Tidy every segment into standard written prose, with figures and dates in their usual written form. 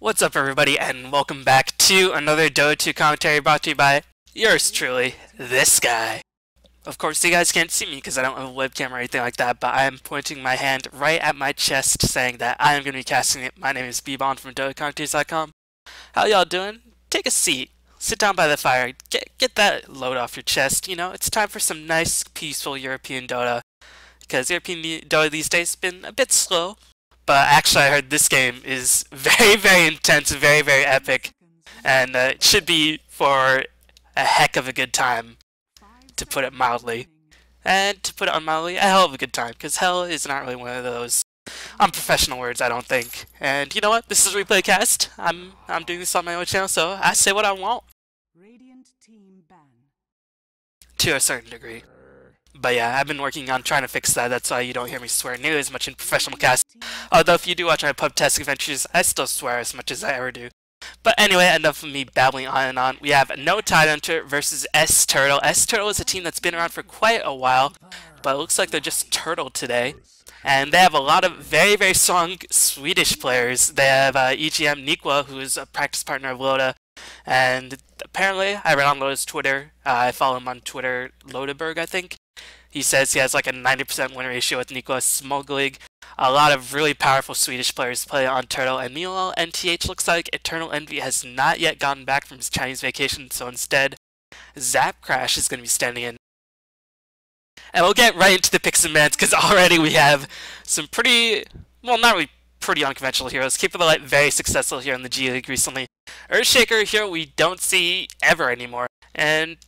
What's up, everybody, and welcome back to another Dota 2 commentary brought to you by yours truly, this guy. Of course, you guys can't see me because I don't have a webcam or anything like that, but I am pointing my hand right at my chest saying that I am going to be casting it. My name is bbon from DotaCommenters.com. How y'all doing? Take a seat. Sit down by the fire. Get that load off your chest. You know, it's time for some nice, peaceful European Dota. Because European Dota these days has been a bit slow. But actually, I heard this game is very, very intense, very, very epic, and it should be for a heck of a good time, to put it mildly. And to put it unmildly, a hell of a good time, because hell is not really one of those unprofessional words, I don't think. And you know what? This is Replaycast. I'm doing this on my own channel, so I say what I want. To a certain degree. But yeah, I've been working on trying to fix that. That's why you don't hear me swear nearly as much in professional casts. Although if you do watch my pub-tastic adventures, I still swear as much as I ever do. But anyway, enough of me babbling on and on. We have no Tidehunter versus S-Turtle. S-Turtle is a team that's been around for quite a while, but it looks like they're just Turtle today. And they have a lot of very, very strong Swedish players. They have EGM Nikwa, who is a practice partner of Loda. And apparently, I read on Loda's Twitter, I follow him on Twitter, Lodaberg, I think. He says he has like a 90% win ratio with Niklas Smoglig. A lot of really powerful Swedish players play on Turtle, and meanwhile, NTH looks like Eternal Envy has not yet gotten back from his Chinese vacation, so instead, Zap Crash is going to be standing in. And we'll get right into the picks and bans, because already we have some pretty, well, not really pretty unconventional heroes. Keeper of the Light, very successful here in the G League recently. Earthshaker, hero we don't see ever anymore, and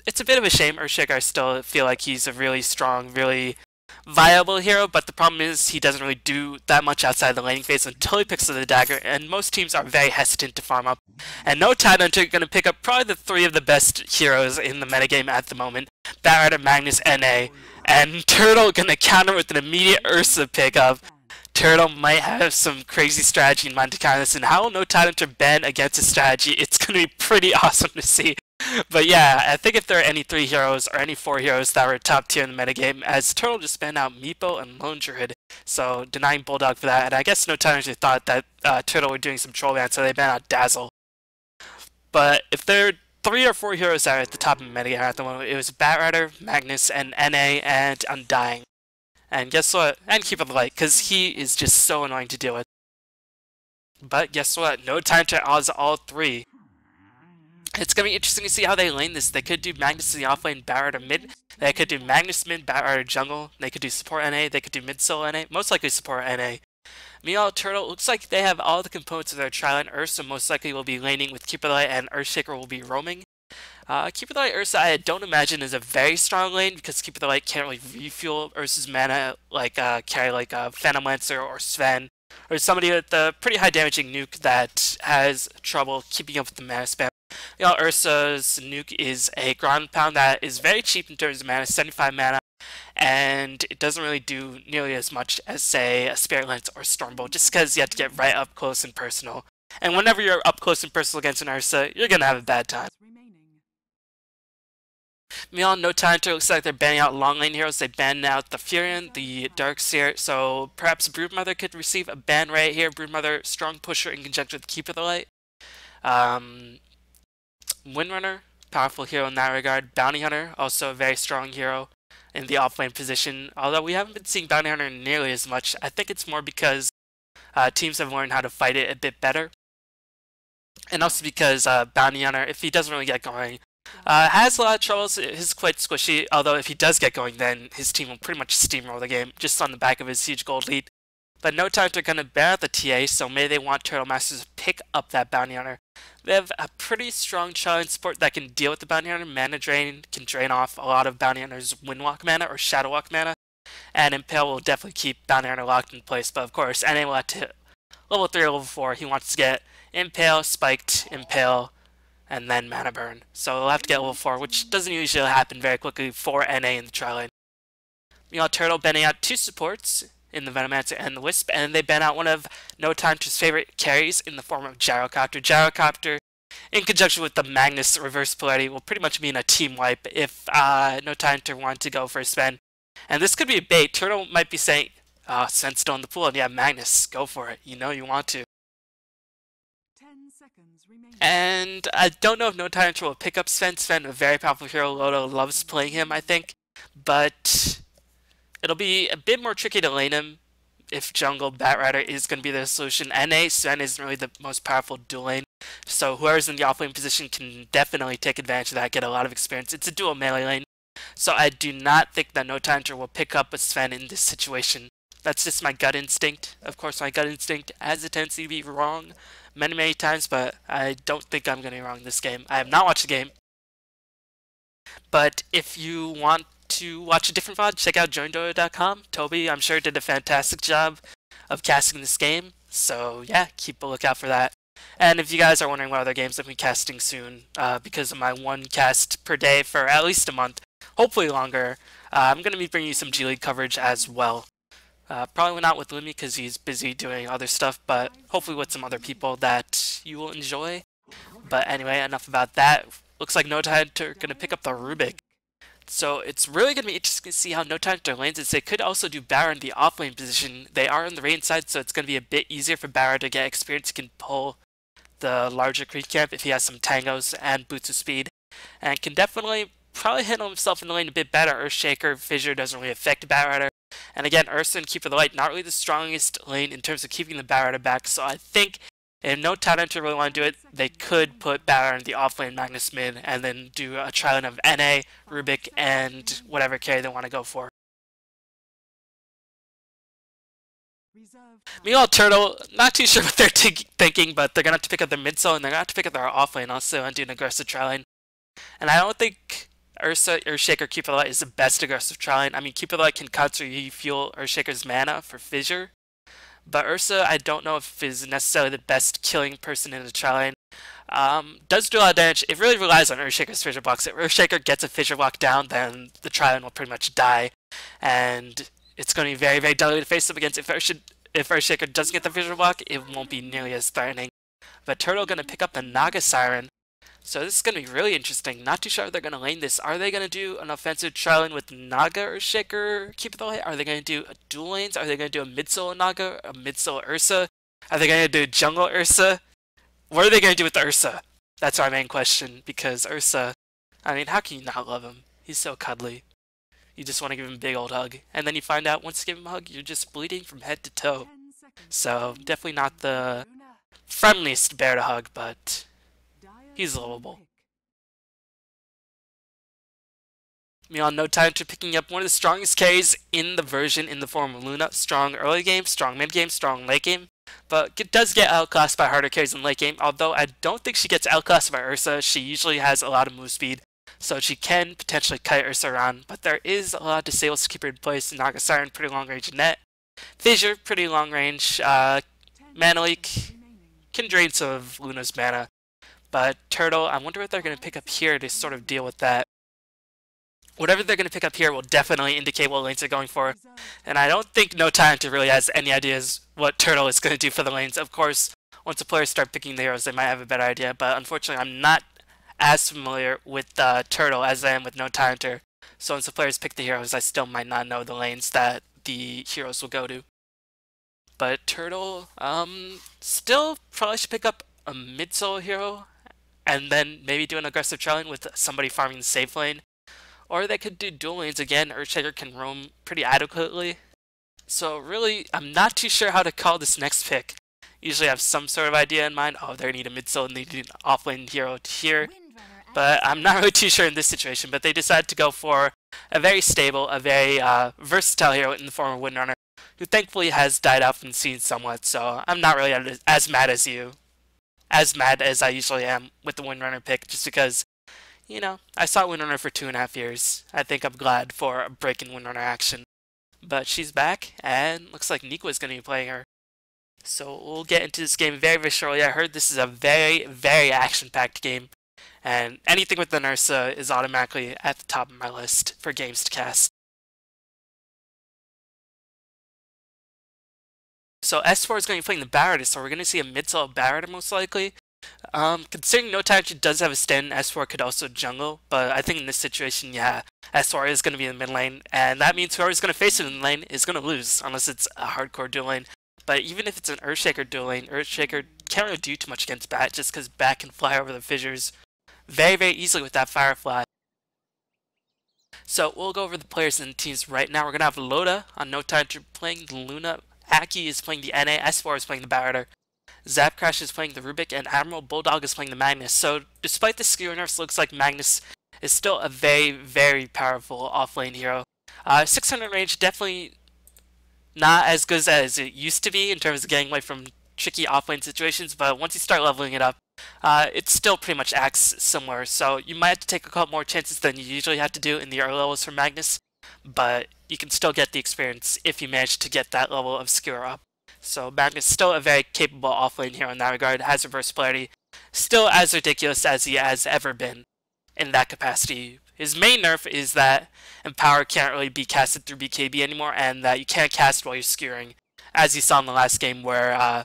it's a bit of a shame. Earthshaker, I still feel like he's a really strong, really viable hero, but the problem is he doesn't really do that much outside the laning phase until he picks up the dagger, and most teams are very hesitant to farm up. And no Tidehunter going to pick up probably the three of the best heroes in the metagame at the moment. Batrider, Magnus, NA, and Turtle going to counter with an immediate Ursa pickup. Turtle might have some crazy strategy in mind to counter this, and how will no Tidehunter ban against his strategy? It's going to be pretty awesome to see. But yeah, I think if there are any 3 heroes or any 4 heroes that were top tier in the metagame, as Turtle just banned out Meepo and Lone Druid, so denying Bulldog for that, and I guess no time they thought that Turtle were doing some troll ban, so they banned out Dazzle. But if there are 3 or 4 heroes that are at the top of the metagame at the moment, it was Batrider, Magnus, and NA, and Undying. And guess what? And Keeper of the Light, because he is just so annoying to deal with. But guess what? No time to Oz all 3. It's going to be interesting to see how they lane this. They could do Magnus in the offlane, Batrider mid. They could do Magnus mid, Batrider jungle. They could do support NA. They could do mid solo NA. Most likely support NA. Meanwhile, Turtle looks like they have all the components of their Trilane. Ursa most likely will be laning with Keeper of the Light, and Earthshaker will be roaming. Keeper of the Light Ursa I don't imagine is a very strong lane because Keeper of the Light can't really refuel Ursa's mana like carry like Phantom Lancer or Sven, or somebody with a pretty high damaging nuke that has trouble keeping up with the mana spam. You know, Ursa's nuke is a ground pound that is very cheap in terms of mana, 75 mana, and it doesn't really do nearly as much as, say, a Spirit Lance or Stormbolt, just because you have to get right up close and personal. And whenever you're up close and personal against an Ursa, you're going to have a bad time. Meanwhile, no Tidehunter looks like they're banning out long lane heroes. They banned out the Furion, the Darkseer, so perhaps Broodmother could receive a ban right here. Broodmother, strong pusher in conjunction with Keeper of the Light. Windrunner, powerful hero in that regard. Bounty Hunter, also a very strong hero in the offlane position. Although we haven't been seeing Bounty Hunter nearly as much. I think it's more because teams have learned how to fight it a bit better. And also because Bounty Hunter, if he doesn't really get going, has a lot of troubles. He's quite squishy, although if he does get going, then his team will pretty much steamroll the game, just on the back of his huge gold lead. But no time they're going to ban out the TA, so maybe they want Turtle Masters to pick up that Bounty Hunter. They have a pretty strong Trilane support that can deal with the Bounty Hunter. Mana Drain can drain off a lot of Bounty Hunter's Windwalk mana or Shadowwalk mana, and Impale will definitely keep Bounty Hunter locked in place, but of course, NA will have to hit level 3 or level 4. He wants to get Impale, Spiked, Impale, and then Mana Burn. So he'll have to get level 4, which doesn't usually happen very quickly for NA in the Trilane. Meanwhile, Turtle banning out 2 supports in the Venomancer and the Wisp, and they ban out one of No Tidehunter's favorite carries in the form of Gyrocopter. Gyrocopter, in conjunction with the Magnus reverse polarity, will pretty much mean a team wipe if No Tidehunter wanted to go for a Sven. And this could be a bait. Turtle might be saying, Sven's still in the pool, and yeah, Magnus, go for it. You know you want to. And I don't know if No Tidehunter will pick up Sven. Sven, a very powerful hero. Loto loves playing him, I think. But it'll be a bit more tricky to lane him if jungle Batrider is going to be the solution. NA, Sven isn't really the most powerful dual lane. So whoever's in the offlane position can definitely take advantage of that, get a lot of experience. It's a dual melee lane. So I do not think that No Tidehunter will pick up a Sven in this situation. That's just my gut instinct. Of course, my gut instinct has a tendency to be wrong many times, but I don't think I'm going to be wrong this game. I have not watched the game. But if you want to watch a different VOD, check out joindota.com. Toby, I'm sure, did a fantastic job of casting this game. So yeah, keep a lookout for that. And if you guys are wondering what other games I'll be casting soon, because of my one cast per day for at least a month, hopefully longer, I'm going to be bringing you some G League coverage as well. Probably not with Lumi because he's busy doing other stuff, but hopefully with some other people that you will enjoy. But anyway, enough about that. Looks like No Tidehunter are going to pick up the Rubik. So it's really going to be interesting to see how No Tidehunter lanes it. They could also do Barra in the offlane position. They are on the rain side, so it's going to be a bit easier for Barra to get experience. He can pull the larger creep camp if he has some tangos and boots of speed. And can definitely probably handle himself in the lane a bit better. Earthshaker, Fissure doesn't really affect Batrider. And again, Ursa and Keeper of the Light, not really the strongest lane in terms of keeping the Batrider back. So I think if no Tidehunter really want to do it, they could put Batrider in the offlane Magnus mid and then do a trial of NA, Rubik, and whatever carry they want to go for. Meanwhile, Turtle, not too sure what they're thinking, but they're going to have to pick up their mid solo and they're going to have to pick up their offlane also and do an aggressive trial. And I don't think Ursa, Earthshaker, Keeper of the Light is the best aggressive trial. I mean, Keeper of the Light can constantly refuel Earthshaker's mana for Fissure, but Ursa, I don't know if is necessarily the best killing person in the trial. Does do a lot of damage. It really relies on Earthshaker's Fissure blocks. If Earthshaker gets a Fissure block down, then the trial will pretty much die, and it's going to be very deadly to face up against. If Earthshaker doesn't get the Fissure block, it won't be nearly as threatening. But Turtle going to pick up the Naga Siren. So this is going to be really interesting. Not too sure how they're going to lane this. Are they going to do an offensive trialing with Naga or Shaker? Keep it away. Are they going to do a dual lanes? Are they going to do a mid-solo Naga, a mid-solo Ursa? Are they going to do jungle Ursa? What are they going to do with the Ursa? That's our main question, because Ursa, I mean, how can you not love him? He's so cuddly. You just want to give him a big old hug. And then you find out once you give him a hug, you're just bleeding from head to toe. So definitely not the friendliest bear to hug, but he's lovable. Meanwhile, No Tidehunter picking up one of the strongest carries in the version in the form of Luna. Strong early game, strong mid game, strong late game. But it does get outclassed by harder carries in late game, although I don't think she gets outclassed by Ursa. She usually has a lot of move speed, so she can potentially kite Ursa around. But there is a lot of disables to keep her in place. Naga Siren, pretty long range net. Fissure, pretty long range. Mana Leak can drain some of Luna's mana. But Turtle, I wonder what they're going to pick up here to sort of deal with that. Whatever they're going to pick up here will definitely indicate what lanes they're going for. And I don't think No Tidehunter really has any ideas what Turtle is going to do for the lanes. Of course, once the players start picking the heroes, they might have a better idea. But unfortunately, I'm not as familiar with Turtle as I am with No Tidehunter. So once the players pick the heroes, I still might not know the lanes that the heroes will go to. But Turtle, still probably should pick up a mid-solo hero, and then maybe do an aggressive trialing with somebody farming the safe lane. Or they could do dual lanes again. Earthshaker can roam pretty adequately. So really, I'm not too sure how to call this next pick. Usually I have some sort of idea in mind. Oh, they need a mid-solo and they need an offlane hero here. But I'm not really too sure in this situation. But they decided to go for a very stable, a very versatile hero in the form of Windrunner, who thankfully has died out from the scene somewhat. So I'm not really as mad as you. As mad as I usually am with the Windrunner pick, just because, you know, I saw Windrunner for 2.5 years. I think I'm glad for a break in Windrunner action. But she's back, and looks like Nico is going to be playing her. So we'll get into this game very shortly. I heard this is a very action-packed game, and anything with the Ursa is automatically at the top of my list for games to cast. So S4 is going to be playing the Batrider, so we're going to see a mid-solo Batrider most likely. Considering No Tidehunter does have a stand, S4 could also jungle, but I think in this situation, yeah, S4 is going to be in the mid lane, and that means whoever's going to face it in the lane is going to lose, unless it's a hardcore dual lane. But even if it's an Earthshaker dual lane, Earthshaker can't really do too much against Bat just because Bat can fly over the fissures very, very easily with that Firefly. So we'll go over the players and teams right now. We're going to have Loda on No Tidehunter playing the Luna. Aki is playing the NA. S4 is playing the Barretter. Zapcrash is playing the Rubik. And Admiral Bulldog is playing the Magnus. So despite the skewer nerfs, looks like Magnus is still a very, very powerful offlane hero. 600 range, definitely not as good as it used to be in terms of getting away from tricky offlane situations, but once you start leveling it up, it still pretty much acts similar. So you might have to take a couple more chances than you usually have to do in the early levels for Magnus, but you can still get the experience if you manage to get that level of skewer up. So Magnus is still a very capable offlane hero in that regard, has reverse polarity, still as ridiculous as he has ever been in that capacity. His main nerf is that Empower can't really be casted through BKB anymore, and that you can't cast while you're skewering, as you saw in the last game where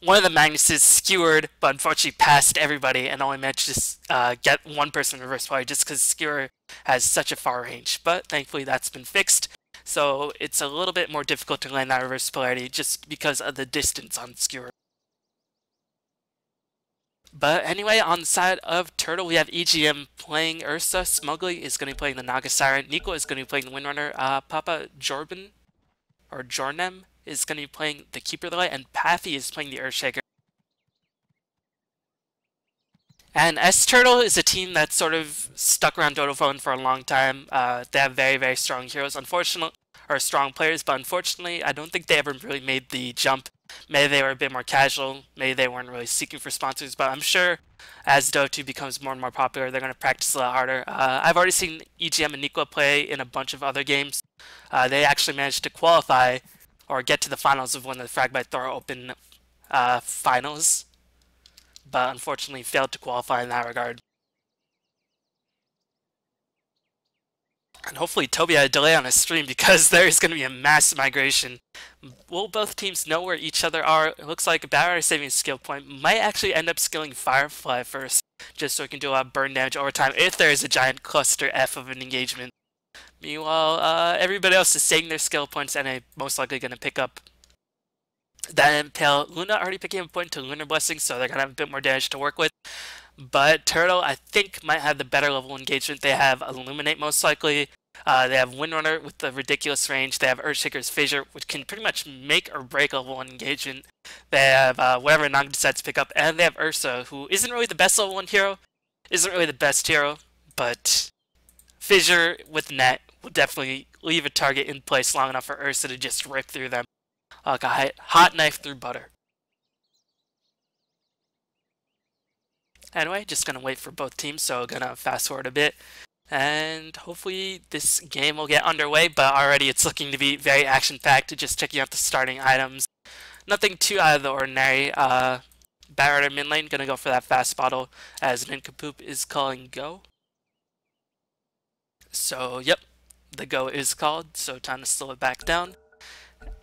one of the Magnuses skewered, but unfortunately passed everybody and only managed to get one person reverse polarity just because skewer has such a far range. But thankfully that's been fixed, so it's a little bit more difficult to land that reverse polarity just because of the distance on skewer. But anyway, on the side of Turtle, we have EGM playing Ursa. Smugly is going to be playing the Naga Siren. Nico is going to be playing the Windrunner. Papa Jorben, or Jornem, is going to be playing the Keeper of the Light. And Pathy is playing the Earthshaker. And S-Turtle is a team that's sort of stuck around Dota for a long time. They have very, very strong heroes, unfortunately, or strong players, but unfortunately, I don't think they ever really made the jump. Maybe they were a bit more casual, maybe they weren't really seeking for sponsors, but I'm sure as Dota 2 becomes more and more popular, they're going to practice a lot harder. I've already seen EGM and Nico play in a bunch of other games. They actually managed to qualify, or get to the finals of one of the Frag by Thor Open finals, but unfortunately failed to qualify in that regard. And hopefully Toby had a delay on his stream because there is going to be a mass migration. Will both teams know where each other are? It looks like Barretter saving a skill point might actually end up skilling Firefly first, just so he can do a lot of burn damage over time if there is a giant cluster F of an engagement. Meanwhile, everybody else is saving their skill points and are most likely going to pick up that Impale. Luna already picking up a point to Lunar Blessing, so they're going to have a bit more damage to work with. But Turtle, I think, might have the better level engagement. They have Illuminate most likely. They have Windrunner with the ridiculous range. They have Earthshaker's Fissure, which can pretty much make or break level 1 engagement. They have whatever Naga decides to pick up. And they have Ursa, who isn't really the best level 1 hero. Isn't really the best hero, but Fissure with Net will definitely leave a target in place long enough for Ursa to just rip through them like a hot knife through butter. Anyway, just gonna wait for both teams, so gonna fast forward a bit. And hopefully this game will get underway, but already it's looking to be very action-packed, just checking out the starting items. Nothing too out of the ordinary. Barretter mid lane, gonna go for that fast bottle as Nincompoop is calling go. So, yep, the go is called, so time to slow it back down.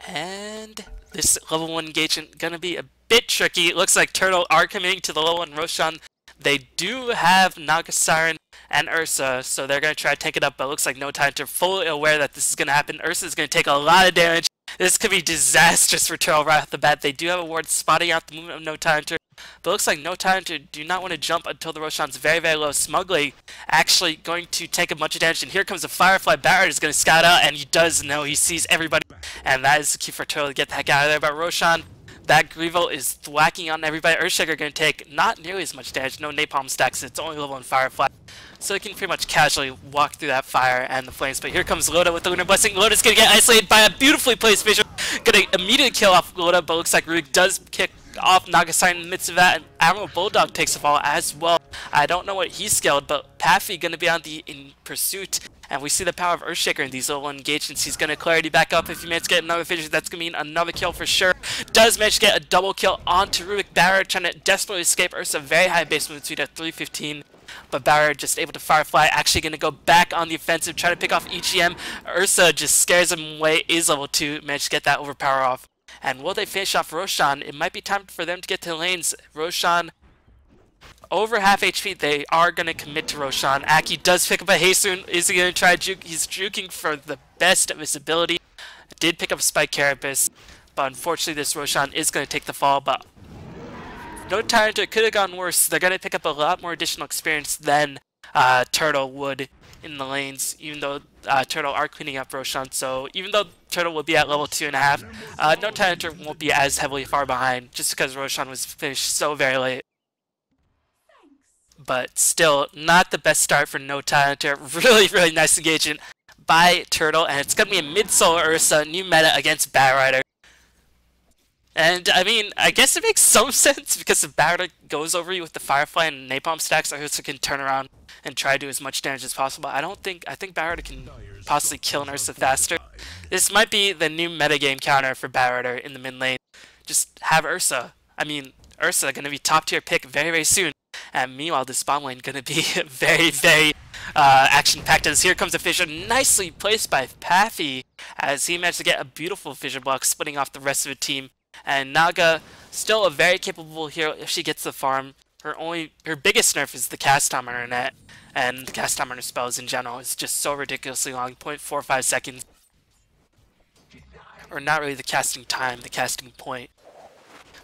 And this level 1 engagement gonna be a bit tricky. It looks like Turtle are committing to the level 1 Roshan. They do have Naga Siren and Ursa, so they're going to try to take it up, but it looks like No Tidehunter fully aware that this is going to happen. Ursa is going to take a lot of damage. This could be disastrous for Turtle right off the bat. They do have a ward spotting out the movement of No Tidehunter, but it looks like No Tidehunter do not want to jump until the Roshan's very, very low. Smugly actually going to take a bunch of damage, and here comes a Firefly. Barrett is going to scout out, and he does know. He sees everybody, and that is the key for Turtle to get the heck out of there. But Roshan, that Greevil is thwacking on everybody. Earthshaker going to take not nearly as much damage. No napalm stacks. It's only level 1 Firefly. So he can pretty much casually walk through that fire and the flames. But here comes Loda with the Lunar Blessing. Loda's going to get isolated by a beautifully placed Fissure. Going to immediately kill off Loda, but looks like Rubik does kick off Naga Siren in the midst of that. And Admiral Bulldog takes the fall as well. I don't know what he scaled, but Pathy going to be on the in pursuit. And we see the power of Earthshaker in these little engagements. He's going to clarity back up. If he manages to get another Fissure, that's going to mean another kill for sure. Does manage to get a double kill onto Rubik. Barrett trying to desperately escape Ursa. Very high base movement speed at 315. But Barrett just able to Firefly. Actually going to go back on the offensive. Try to pick off EGM. Ursa just scares him away. Is level 2. Managed to get that overpower off. And will they finish off Roshan? It might be time for them to get to the lanes. Roshan over half HP, they are going to commit to Roshan. Aki does pick up a Hasten. Is he going to try juke? He's juking for the best of his ability. Did pick up Spike Carapace, But unfortunately, this Roshan is going to take the fall, but no Tidehunter could have gone worse. They're going to pick up a lot more additional experience than Turtle would in the lanes, even though Turtle are cleaning up Roshan. So even though Turtle will be at level 2.5, no Tidehunter won't be as heavily far behind, just because Roshan was finished so very late. But still, not the best start for no Tidehunter. Really nice engagement by Turtle, and it's going to be a mid-solo Ursa, new meta against Batrider. And, I mean, I guess it makes some sense, because if Batrider goes over you with the Firefly and Napalm stacks, Ursa can turn around and try to do as much damage as possible. I think Batrider can possibly kill an Ursa faster. This might be the new metagame counter for Batrider in the mid lane. Just have Ursa. I mean, Ursa going to be top tier pick very soon. And meanwhile, this bottom lane going to be very action-packed, as here comes a fissure nicely placed by Paffy, as he managed to get a beautiful fissure block, splitting off the rest of the team. And Naga, still a very capable hero if she gets the farm. Her biggest nerf is the cast time on her net, and the cast time on her spells in general is just so ridiculously long, 0.45 seconds. Or not really the casting time, the casting point.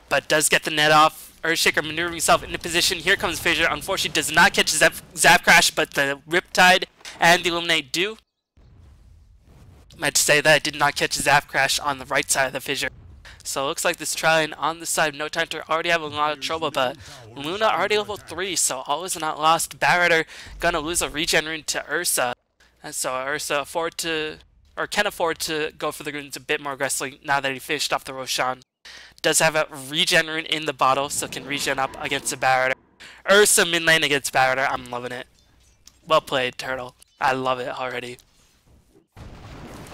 But does get the net off. Earthshaker maneuvering himself into position. Here comes Fissure. Unfortunately, does not catch Zap Crash, but the Riptide and the Illuminate do. Meant to say that it did not catch Zap Crash on the right side of the Fissure. So it looks like this Trillion on the side of No Tidehunter already having a lot of trouble, but Luna already level 3, so all is not lost. Batrider gonna lose a regen rune to Ursa. And so Ursa can afford to go for the runes a bit more aggressively now that he finished off the Roshan. Does have a regen rune in the bottle, so can regen up against the Batrider. Ursa mid lane against Batrider. I'm loving it. Well played, Turtle. I love it already.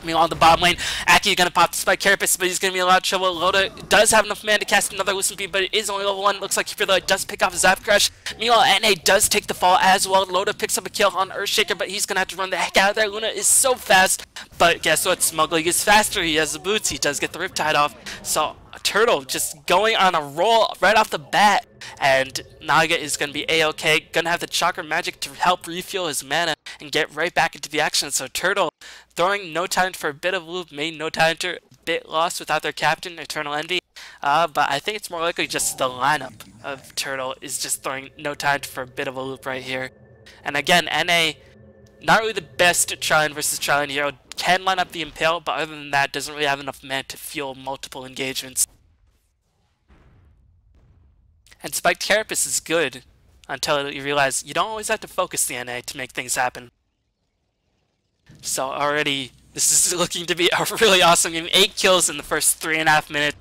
Meanwhile, on the bottom lane, Aki is going to pop the Spike Carapace, but he's going to be in a lot of trouble. Loda does have enough mana to cast another Lucent Beam, but it is only level 1. Looks like Keeper, though, it does pick off Zap Crash. Meanwhile, NA does take the fall as well. Loda picks up a kill on Earthshaker, but he's going to have to run the heck out of there. Luna is so fast, but guess what? Smuggling is faster. He has the boots. He does get the Riptide off. So, Turtle just going on a roll right off the bat. And Naga is going to be A-OK. Going to have the Chakra Magic to help refuel his mana and get right back into the action. So Turtle throwing No Tidehunter for a bit of a loop made No Tidehunter a bit lost without their captain, Eternal Envy. But I think it's more likely just the lineup of Turtle is just throwing No Tidehunter for a bit of a loop right here. And again, NA, not really the best Trillion versus Trillion hero. Can line up the Impale, but other than that, doesn't really have enough mana to fuel multiple engagements. And Spiked Carapace is good until you realize you don't always have to focus the NA to make things happen. So already, this is looking to be a really awesome game. 8 kills in the first 3.5 minutes.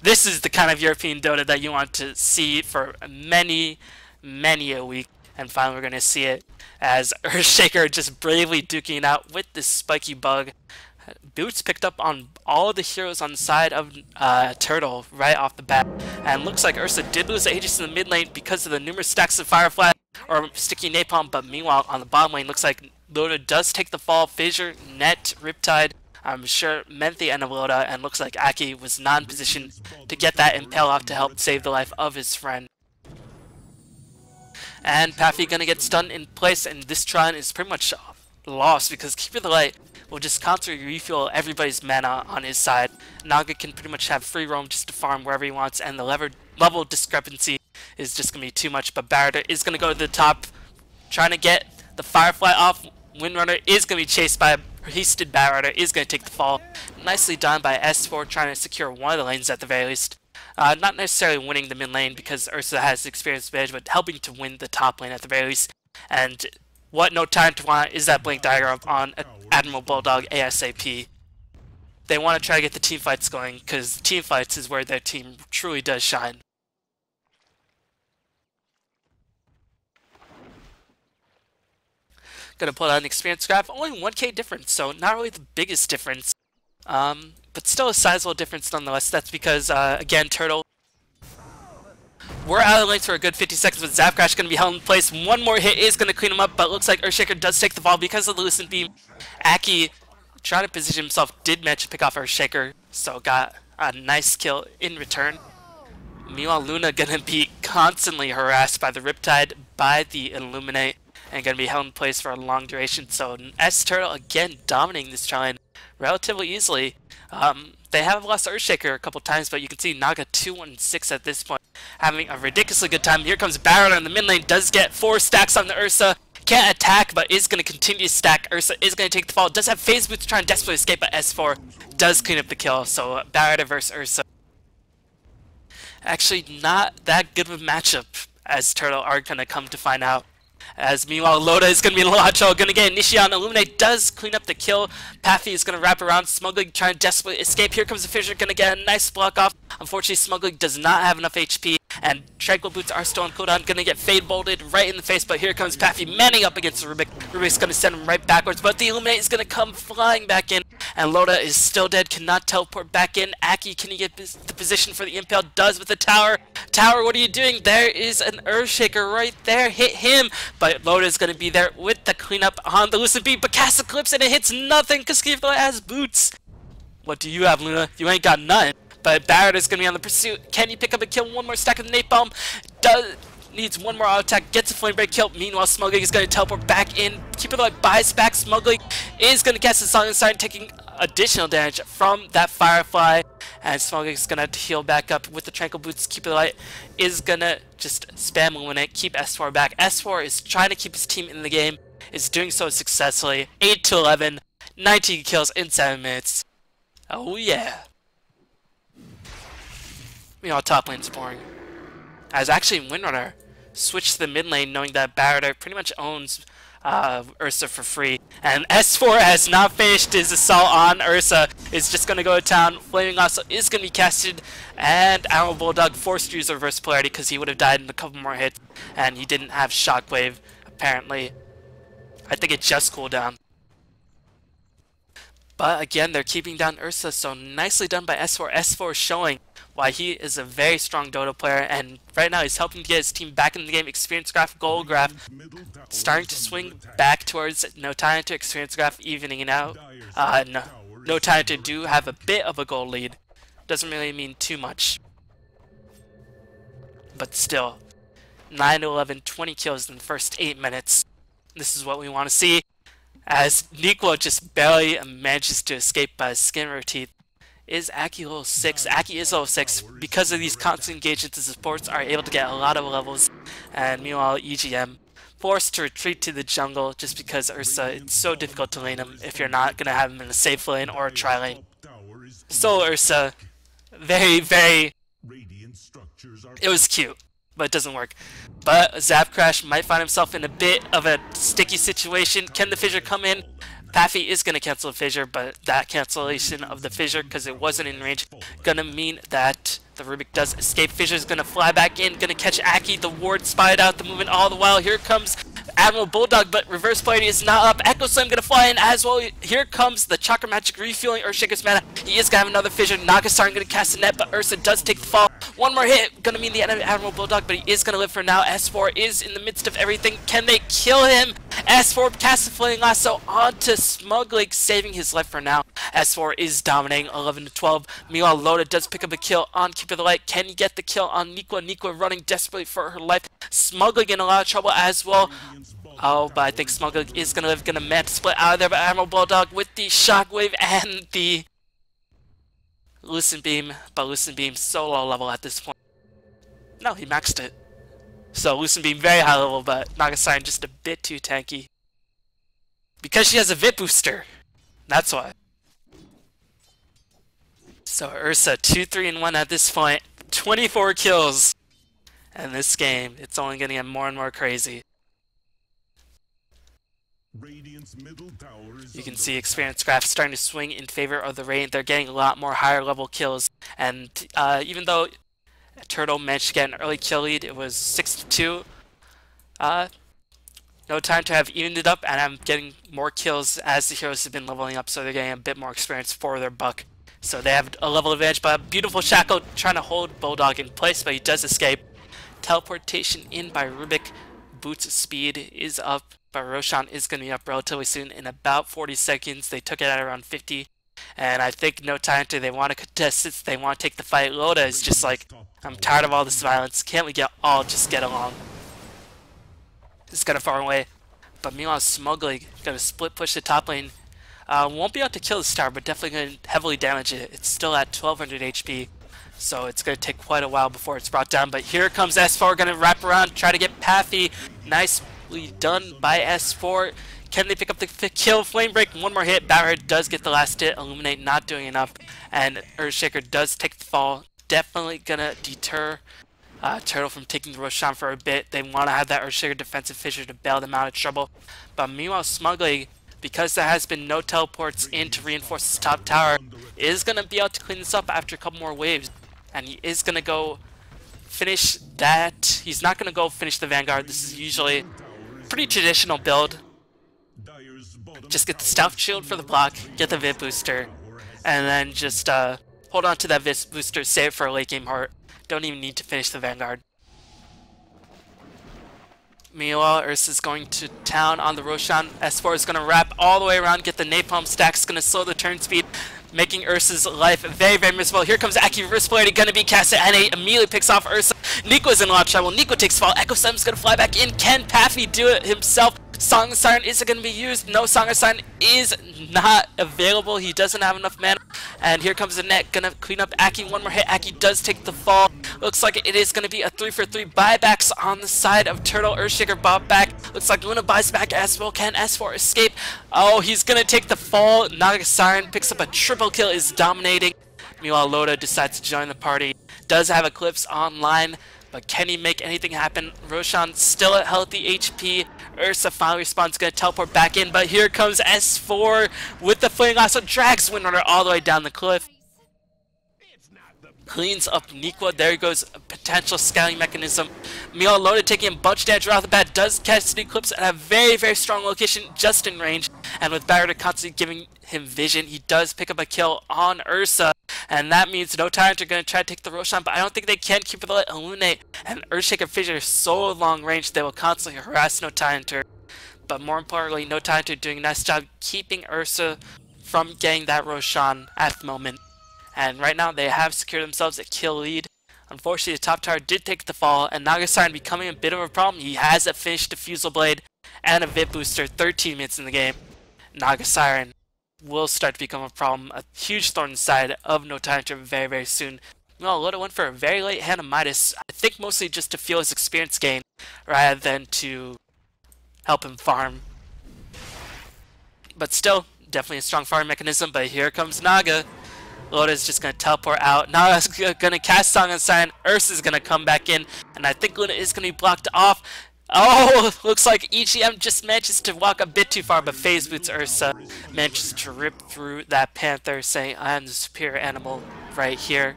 This is the kind of European Dota that you want to see for many a week. And finally we're going to see it as Earthshaker just bravely duking it out with this spiky bug. Boots picked up on all of the heroes on the side of Turtle right off the bat. And looks like Ursa did lose Aegis in the mid lane because of the numerous stacks of Firefly or Sticky Napalm, but meanwhile on the bottom lane looks like Loda does take the fall. Fissure, Net, Riptide, I'm sure meant the end of Loda, and looks like Aki was not in position to get that Impale off to help save the life of his friend. And Paffy gonna get stunned in place, and this Tron is pretty much lost because Keeper the Light will just constantly refuel everybody's mana on his side. Naga can pretty much have free roam just to farm wherever he wants, and the level discrepancy is just going to be too much. But Batrider is going to go to the top, trying to get the Firefly off. Windrunner is going to be chased by a hasted Batrider, is going to take the fall. Nicely done by S4, trying to secure one of the lanes at the very least. Not necessarily winning the mid lane because Ursa has experience advantage, but helping to win the top lane at the very least. And what No Tidehunter want is that blink diagram on Admiral Bulldog ASAP. They want to try to get the team fights going, because team fights is where their team truly does shine. Gonna pull out an experience graph, only 1k difference, so not really the biggest difference. But still a sizable difference nonetheless. That's because, again, Turtle, we're out of the lanes for a good 50 seconds with Zap Crash going to be held in place. One more hit is going to clean him up, but looks like Earthshaker does take the fall because of the Lucent Beam. Aki, trying to position himself, did manage to pick off Earthshaker, so got a nice kill in return. Meanwhile, Luna going to be constantly harassed by the Riptide, by the Illuminate, and going to be held in place for a long duration. So S-Turtle, again, dominating this Trillion relatively easily. They have lost Earthshaker a couple times, but you can see Naga 2-1-6 at this point, having a ridiculously good time. Here comes Barrett on the mid lane, does get 4 stacks on the Ursa. Can't attack, but is going to continue to stack. Ursa is going to take the fall. Does have phase boots trying to desperately escape, but S4 does clean up the kill. So Barrett versus Ursa. Actually, not that good of a matchup, as Turtle are going to come to find out. As meanwhile, Loda is going to be in a lot of trouble. Going to get Initiate on Illuminate. Does clean up the kill. Paffy is going to wrap around. Smuglig trying to desperately escape. Here comes the Fissure. Going to get a nice block off. Unfortunately, Smuglig does not have enough HP. And Tranquil Boots are still on cooldown. Going to get Fade Bolted right in the face. But here comes Paffy manning up against Rubik. Rubik's going to send him right backwards. But the Illuminate is going to come flying back in. And Loda is still dead. Cannot teleport back in. Aki, can he get the position for the Impale? Does with the tower. Tower, what are you doing? There is an Earthshaker right there. Hit him. But Loda is going to be there with the cleanup on the Lucid Beam. But cast Eclipse and it hits nothing because Kivla has boots. What do you have, Luna? You ain't got none. But Barrett is going to be on the pursuit. Can he pick up a kill? One more stack of the Nate Bomb. Needs one more auto attack. Gets a Flame Break kill. Meanwhile, Smuglig is going to teleport back in. Keep it like buys back. Smuglig is going to cast the Silent Siren, taking additional damage from that Firefly. And Smuglig is going to heal back up with the Tranquil Boots. Keep it light is going to just spam Illuminate. Keep S4 back. S4 is trying to keep his team in the game. Is doing so successfully. 8-11. 19 kills in 7 minutes. Oh yeah. Meanwhile, top lane's boring. As actually Windrunner switched to the mid lane, knowing that Barrett pretty much owns Ursa for free. And S4 has not finished his assault on Ursa. Is just going to go to town. Flaming Lasso is going to be casted. And Admiral Bulldog forced to use reverse polarity because he would have died in a couple more hits. And he didn't have Shockwave, apparently. I think it just cooled down. But again, they're keeping down Ursa, so nicely done by S4. S4 showing why he is a very strong Dota player, and right now he's helping to get his team back in the game. Experience graph, goal graph, starting to swing back towards no time to experience graph, evening it out. No time to do have a bit of a goal lead. Doesn't really mean too much. But still, 9-11, 20 kills in the first 8 minutes. This is what we want to see. As Nikwo just barely manages to escape by his skin of her teeth. Is Aki level 6? Aki is level 6 because of these constant engagements. The supports are able to get a lot of levels. And meanwhile, EGM forced to retreat to the jungle just because Ursa, it's so difficult to lane him if you're not going to have him in a safe lane or a tri lane. So Ursa, very, very, it was cute, but it doesn't work. But Zap Crash might find himself in a bit of a sticky situation. Can the Fissure come in? Paffy is going to cancel the Fissure, but that cancellation of the Fissure, because it wasn't in range, going to mean that the Rubik does escape. Fissure is going to fly back in, going to catch Aki. The ward spied out the movement all the while. Here comes Admiral Bulldog, but reverse polarity is not up. Echo Slam going to fly in as well. Here comes the Chakra Magic refueling Earthshaker's mana. He is going to have another Fissure. Nagasarn going to cast the net, but Ursa does take the fall. One more hit, going to mean the end of Admiral Bulldog, but he is going to live for now. S4 is in the midst of everything. Can they kill him? S4 casts the Flailing Lasso onto Smuglig, saving his life for now. S4 is dominating 11-12. Meanwhile, Loda does pick up a kill on Keeper of the Light. Can he get the kill on Nikwa? Nikwa running desperately for her life. Smuglig in a lot of trouble as well. Oh, but I think Smuglig is going to live, going to manage to split out of there, but Admiral Bulldog with the Shockwave and the Lucid Beam, but Lucid Beam so low level at this point. No, he maxed it. So Lucid Beam very high level, but Nagasarn just a bit too tanky. Because she has a VIP booster. That's why. So Ursa 2-3-1 at this point. 24 kills. And this game, it's only going to get more and more crazy. You can see experience graph starting to swing in favor of the Radiant. They're getting a lot more higher level kills. And even though Turtle managed to get an early kill lead, it was 6-2. No time to have evened it up, and I'm getting more kills as the heroes have been leveling up, so they're getting a bit more experience for their buck. So they have a level advantage, but a beautiful Shackle trying to hold Bulldog in place, but he does escape. Teleportation in by Rubik. Boots' speed is up, but Roshan is going to be up relatively soon in about 40 seconds. They took it at around 50. And I think no time to, they want to contest it, they want to take the fight. Loda is just like, I'm tired of all this violence. Can't we all just get along? It's kind of far away. But meanwhile, Smuglig going to split push the top lane. Won't be able to kill this tower, but definitely going to heavily damage it. It's still at 1200 HP, so it's going to take quite a while before it's brought down. But here comes S4, going to wrap around, try to get Pathy. Nicely done by S4. Can they pick up the kill? Flame Break, one more hit. Batterhead does get the last hit. Illuminate not doing enough. And Earthshaker does take the fall. Definitely going to deter Turtle from taking the Roshan for a bit. They want to have that Earthshaker defensive fissure to bail them out of trouble. But meanwhile, Smugly, because there has been no teleports in to reinforce his top tower, is going to be able to clean this up after a couple more waves. And he is going to go finish that. He's not going to go finish the Vanguard. This is usually a pretty traditional build. Just get the Stealth Shield for the block, get the Vit Booster, and then just hold on to that Vit Booster, save it for a late game heart. Don't even need to finish the Vanguard. Meanwhile, Ursa's going to town on the Roshan. S4 is going to wrap all the way around, get the Napalm stack. It's going to slow the turn speed, making Ursa's life very, very miserable. Here comes Aki, Reverse Polarity, going to be casted, and it immediately picks off Ursa. Nico's in a lot of trouble. Nico takes fall. Echo Slam's going to fly back in. Can Pathy do it himself? Song of Siren is going to be used. No, Song of Siren is not available. He doesn't have enough mana. And here comes the net. Going to clean up Aki. One more hit. Aki does take the fall. Looks like it is going to be a 3-for-3 buybacks on the side of Turtle. Earthshaker bought back. Looks like Luna buys back as well. Can S4 escape? Oh, he's going to take the fall. Naga Siren picks up a triple kill. Is dominating. Meanwhile, Loda decides to join the party. Does have Eclipse online, but can he make anything happen? Roshan still at healthy HP. Ursa finally responds, going to teleport back in, but here comes S4 with the Flame Lasso, drags Windrunner all the way down the cliff. Cleans up Nikwa. There goes a potential scouting mechanism. Meanwhile, Loda taking a bunch of damage right off the bat, does catch the Eclipse at a very, very strong location, just in range. And with Barrett constantly giving him vision, he does pick up a kill on Ursa. And that means no Tidehunter are going to try to take the Roshan, but I don't think they can keep it Illuminate. And Earthshaker Fissure is so long range, they will constantly harass no Tidehunter. But more importantly, no Tidehunter doing a nice job keeping Ursa from getting that Roshan at the moment. And right now, they have secured themselves a kill lead. Unfortunately, the top tower did take the fall, and Naga Siren becoming a bit of a problem. He has a finished Diffusal Blade and a Vit Booster 13 minutes in the game. Naga Siren will start to become a problem, a huge thorn in the side of no Tidehunter very, very soon. Well, Loda went for a very late hand of Midas, I think mostly just to feel his experience gain, rather than to help him farm. But still, definitely a strong farming mechanism, but here comes Naga. Loda's just going to teleport out. Naga's going to cast Song of Siren. Ursa's going to come back in, and I think Luna is going to be blocked off. Oh, looks like EGM just manages to walk a bit too far, but Phase Boots Ursa manages to rip through that Panther, saying, I am the superior animal right here.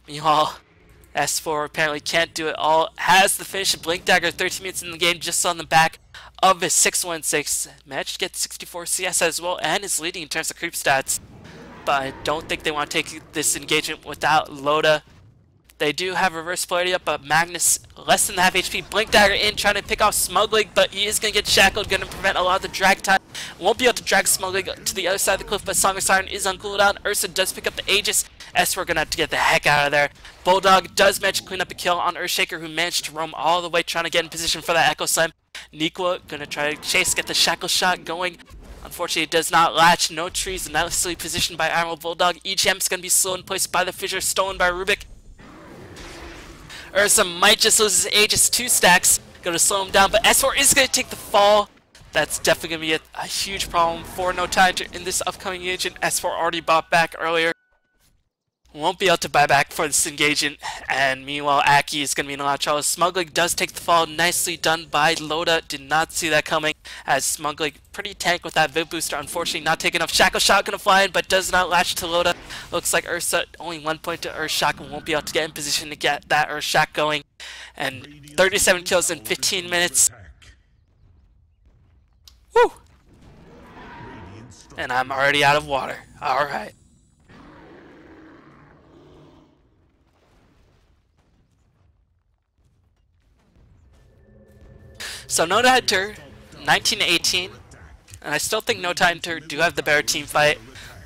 Meanwhile, S4 apparently can't do it all. Has the finish, Blink Dagger, 13 minutes in the game, just on the back of his 616. Managed to get 64 CS as well, and is leading in terms of creep stats. But I don't think they want to take this engagement without Loda. They do have Reverse Polarity up, but Magnus less than half HP. Blink Dagger in, trying to pick off Smuglig, but he is going to get shackled, going to prevent a lot of the drag time. Won't be able to drag Smuglig to the other side of the cliff, but Song of Siren is on cooldown. Ursa does pick up the Aegis. We're going to have to get the heck out of there. Bulldog does manage to clean up a kill on Earthshaker, who managed to roam all the way, trying to get in position for that Echo Slam. Nikwa going to try to chase, get the Shackle Shot going. Unfortunately, it does not latch. No trees, nicely positioned by Admiral Bulldog. EGM is going to be slow in place by the Fissure, stolen by Rubik. Ursa might just lose his Aegis 2 stacks. Going to slow him down, but S4 is going to take the fall. That's definitely going to be a huge problem for no Tidehunter in this upcoming agent. S4 already bought back earlier. Won't be able to buy back for this engagement, and meanwhile Aki is going to be in a lot of trouble. Smuglig does take the fall, nicely done by Loda. Did not see that coming, as Smuglig pretty tank with that Vit Booster. Unfortunately not taking enough. Shackle Shot going to fly in, but does not latch to Loda. Looks like Ursa only 1 point to Earth Shock, and won't be able to get in position to get that Earth Shock going. And 37 kills in 15 minutes. Woo! And I'm already out of water. Alright. So no Tidehunter, 19-18, and I still think no Tidehunter do have the better team fight,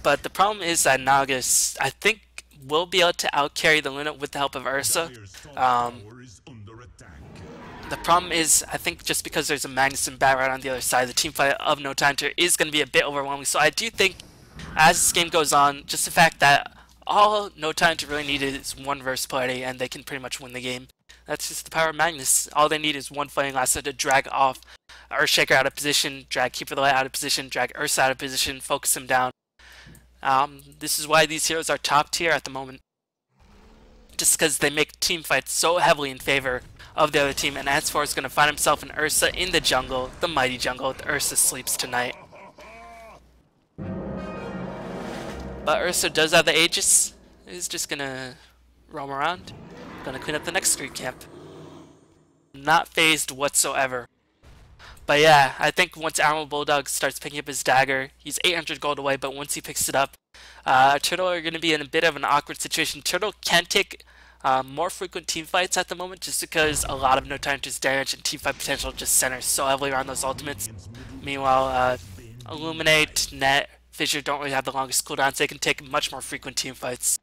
but the problem is that Nagas, I think, will be able to outcarry the Luna with the help of Ursa. The problem is, I think just because there's a Magnus and Bat right on the other side, the team fight of No Tidehunter is going to be a bit overwhelming. So I do think, as this game goes on, just the fact that all No Tidehunter really needed is one verse party, and they can pretty much win the game. That's just the power of Magnus. All they need is one fighting Lasso to drag off Earthshaker out of position, drag Keeper of the Light out of position, drag Ursa out of position, focus him down. This is why these heroes are top tier at the moment. Just because they make team fights so heavily in favor of the other team, and S4 is going to find himself an Ursa in the jungle, the mighty jungle. The Ursa sleeps tonight. But Ursa does have the Aegis. He's just going to roam around. Going to clean up the next creep camp. Not phased whatsoever. But yeah, I think once Admiral Bulldog starts picking up his dagger, he's 800 gold away, but once he picks it up, Turtle are going to be in a bit of an awkward situation. Turtle can take more frequent team fights at the moment, just because a lot of No Tidehunter's damage and team fight potential just centers so heavily around those ultimates. Meanwhile, Illuminate, Net, Fissure don't really have the longest cooldowns. They can take much more frequent team fights.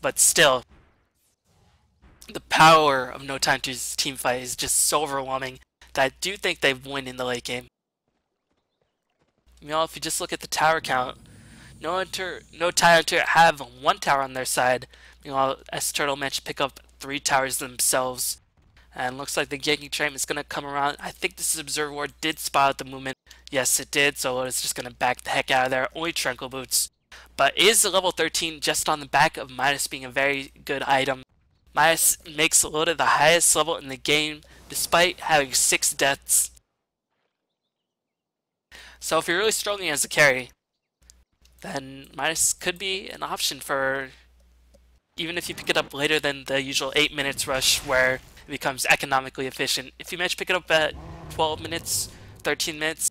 But still, the power of No Tidehunter's team fight is just so overwhelming that I do think they win in the late game. You know, if you just look at the tower count, No Tidehunter have one tower on their side. Meanwhile, S-Turtle managed to pick up 3 towers themselves. And looks like the ganking train is going to come around. I think this Observer Ward did spot out the movement. Yes, it did, so it's just going to back the heck out of there. Only Tranquil Boots. But is level 13 just on the back of Midas being a very good item. Midas makes Loda the highest level in the game, despite having 6 deaths. So if you're really struggling as a carry, then Midas could be an option for, even if you pick it up later than the usual 8 minutes rush where it becomes economically efficient. If you manage to pick it up at 12 minutes, 13 minutes,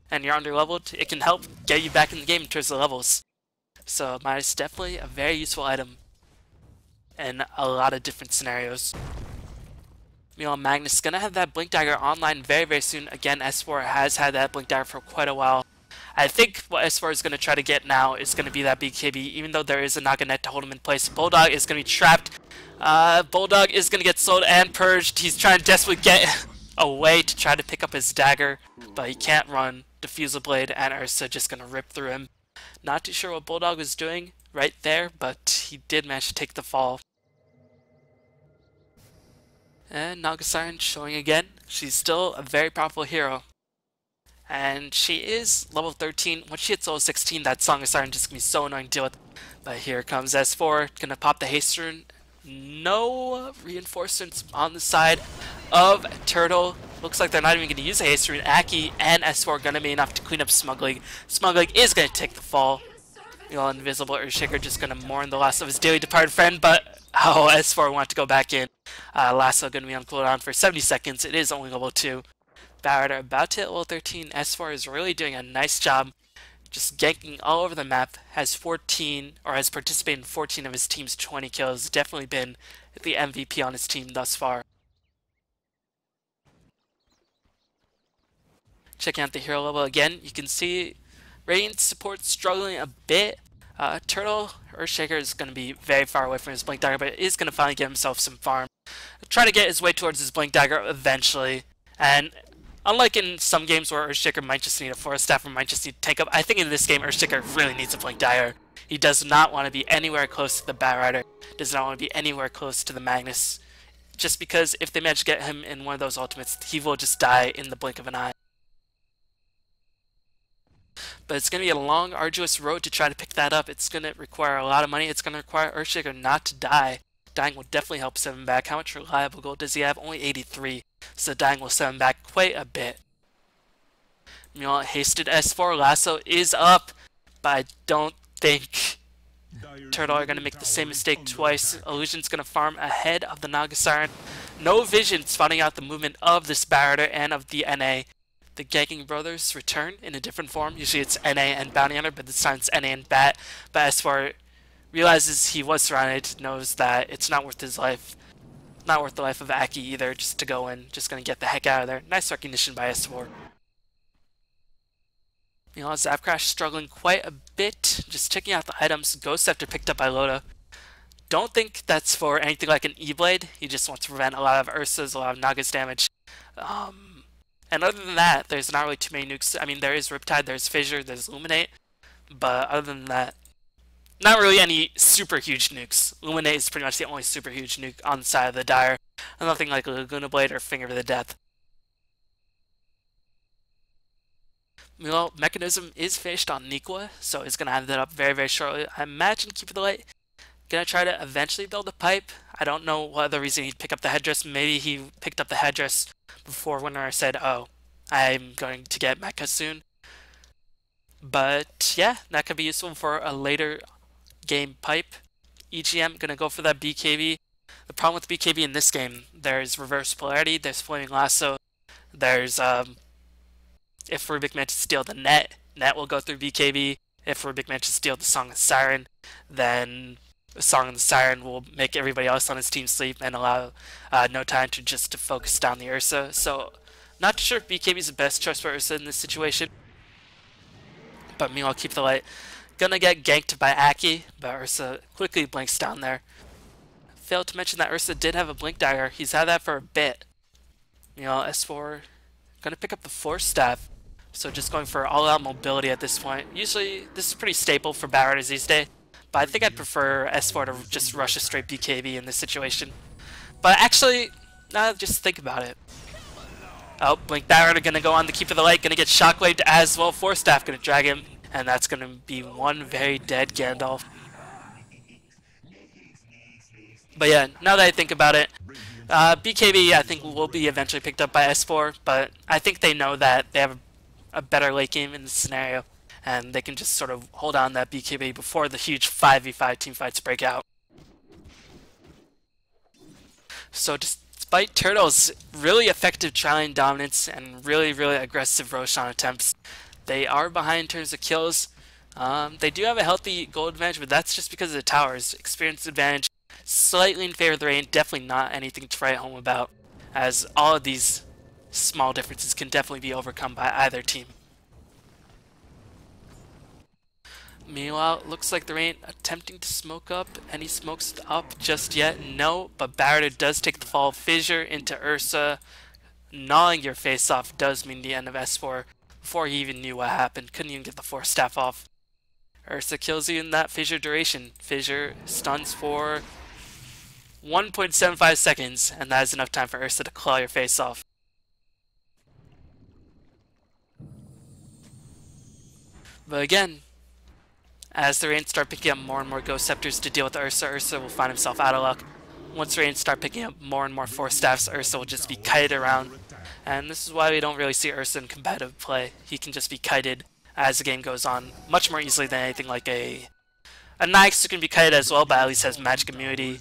and you're under-leveled, it can help get you back in the game in terms of levels. So Midas is definitely a very useful item in a lot of different scenarios. Meanwhile, Magnus is going to have that Blink Dagger online very, very soon. Again, S4 has had that Blink Dagger for quite a while. I think what S4 is going to try to get now is going to be that BKB, even though there is a Naganet to hold him in place. Bulldog is going to be trapped. Bulldog is going to get slowed and purged. He's trying to desperately get away to try to pick up his dagger, but he can't run. Diffusal Blade and Ursa just going to rip through him. Not too sure what Bulldog was doing right there, but he did manage to take the fall. And Naga Siren showing again. She's still a very powerful hero. And she is level 13. Once she hits level 16, that Song of Siren just gonna be so annoying to deal with. But here comes S4, gonna pop the haste rune. No reinforcements on the side of Turtle. Looks like they're not even gonna use a haste rune. Aki and S4 are gonna be enough to clean up Smugleg. Smugleg is gonna take the fall. You know, Invisible Earthshaker just gonna mourn the loss of his dearly departed friend, but oh, S4 want to go back in. Lasso gonna be on cooldown for 70 seconds. It is only level 2. Barrett about to hit level 13. S4 is really doing a nice job just ganking all over the map. Has 14, or has participated in 14 of his team's 20 kills. Definitely been the MVP on his team thus far. Checking out the hero level again, you can see Radiant support struggling a bit. Turtle Earthshaker is going to be very far away from his Blink Dagger, but is going to finally get himself some farm. Try to get his way towards his Blink Dagger eventually. And unlike in some games where Earthshaker might just need a Forest Staff or might just need to tank up, I think in this game Earthshaker really needs a Blink Dagger. He does not want to be anywhere close to the Batrider. Does not want to be anywhere close to the Magnus. Just because if they manage to get him in one of those ultimates, he will just die in the blink of an eye. But it's going to be a long, arduous road to try to pick that up. It's going to require a lot of money. It's going to require Earthshaker not to die. Dying will definitely help set him back. How much reliable gold does he have? Only 83. So dying will set him back quite a bit. Meanwhile, hasted S4 Lasso is up. But I don't think Turtle are going to make the same mistake twice. Illusion's going to farm ahead of the Naga Siren. No vision spotting out the movement of this Batrider and of the NA. The Ganking Brothers return in a different form. Usually it's NA and Bounty Hunter, but this time it's NA and Bat. But S4 realizes he was surrounded, knows that it's not worth his life. Not worth the life of Aki either, just to go in. Just gonna get the heck out of there. Nice recognition by S4. You know, Zapcrash struggling quite a bit. Just checking out the items. Ghost Scepter picked up by Loda. Don't think that's for anything like an E-Blade. He just wants to prevent a lot of Ursa's, a lot of Naga's damage. And other than that, there's not really too many nukes. I mean, there is Riptide, there's Fissure, there's Illuminate, but other than that, not really any super huge nukes. Illuminate is pretty much the only super huge nuke on the side of the Dire. Nothing like Laguna Blade or Finger of the Death. Well, Mechanism is finished on Nikwa, so he's going to have that up very, very shortly. I imagine Keep of the Light going to try to eventually build a pipe. I don't know what other reason he'd pick up the headdress. Maybe he picked up the headdress before Winner said, oh, I'm going to get mecha soon. But yeah, that could be useful for a later game pipe. EGM going to go for that BKB. The problem with BKB in this game, there's reverse polarity, there's flaming lasso, there's if Rubik manages to steal the net will go through BKB. If Rubik manages to steal the Song of the Siren, then the Song of the Siren will make everybody else on his team sleep and allow No Tidehunter just to focus down the Ursa. So, not sure if BKB is the best choice for Ursa in this situation. But meanwhile, Keep the Light gonna get ganked by Aki, but Ursa quickly blinks down there. Failed to mention that Ursa did have a blink dagger. He's had that for a bit. Meanwhile, S4 gonna pick up the Force Staff. So just going for all-out mobility at this point. Usually, this is pretty staple for Batters these days. But I think I'd prefer S4 to just rush a straight BKB in this situation. But actually, now just think about it. Oh, Blink Dagger gonna go on the Keep of the Light, gonna get Shockwaved as well. Force Staff gonna drag him, and that's gonna be one very dead Gandalf. But yeah, now that I think about it, BKB I think will be eventually picked up by S4, but I think they know that they have a better late game in this scenario, and they can just sort of hold on that BKB before the huge 5v5 team fights break out. So despite Turtle's really effective tri-lane dominance and really, really aggressive Roshan attempts, they are behind in terms of kills. They do have a healthy gold advantage, but that's just because of the towers. Experience advantage slightly in favor of the rain, definitely not anything to write home about, as all of these small differences can definitely be overcome by either team. Meanwhile, looks like the rain attempting to smoke up. Any smokes up just yet? No, but Barrett does take the fall. Fissure into Ursa. Gnawing your face off does mean the end of S4 before he even knew what happened. Couldn't even get the Force Staff off. Ursa kills you in that Fissure duration. Fissure stuns for 1.75 seconds, and that is enough time for Ursa to claw your face off. But again, as the Rains start picking up more and more Ghost Scepters to deal with Ursa, Ursa will find himself out of luck. Once the Rains start picking up more and more Force Staffs, Ursa will just be kited around. And this is why we don't really see Ursa in competitive play. He can just be kited as the game goes on, much more easily than anything like a Nyx, who can be kited as well, but at least has magic immunity.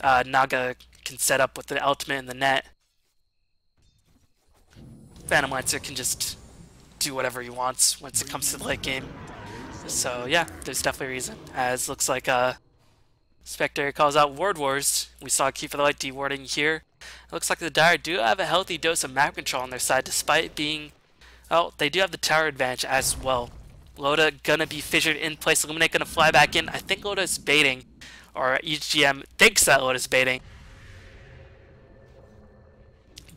Naga can set up with the ultimate in the net. Phantom Lancer can just do whatever he wants once it comes to the late game. So yeah, there's definitely a reason. As looks like Spectre calls out Ward Wars. We saw Keep of the Light dewarding here. It looks like the Dire do have a healthy dose of map control on their side, despite being... Oh, they do have the tower advantage as well. Loda gonna be fissured in place. Illuminate gonna fly back in. I think Loda is baiting. Or EGM thinks that Loda is baiting.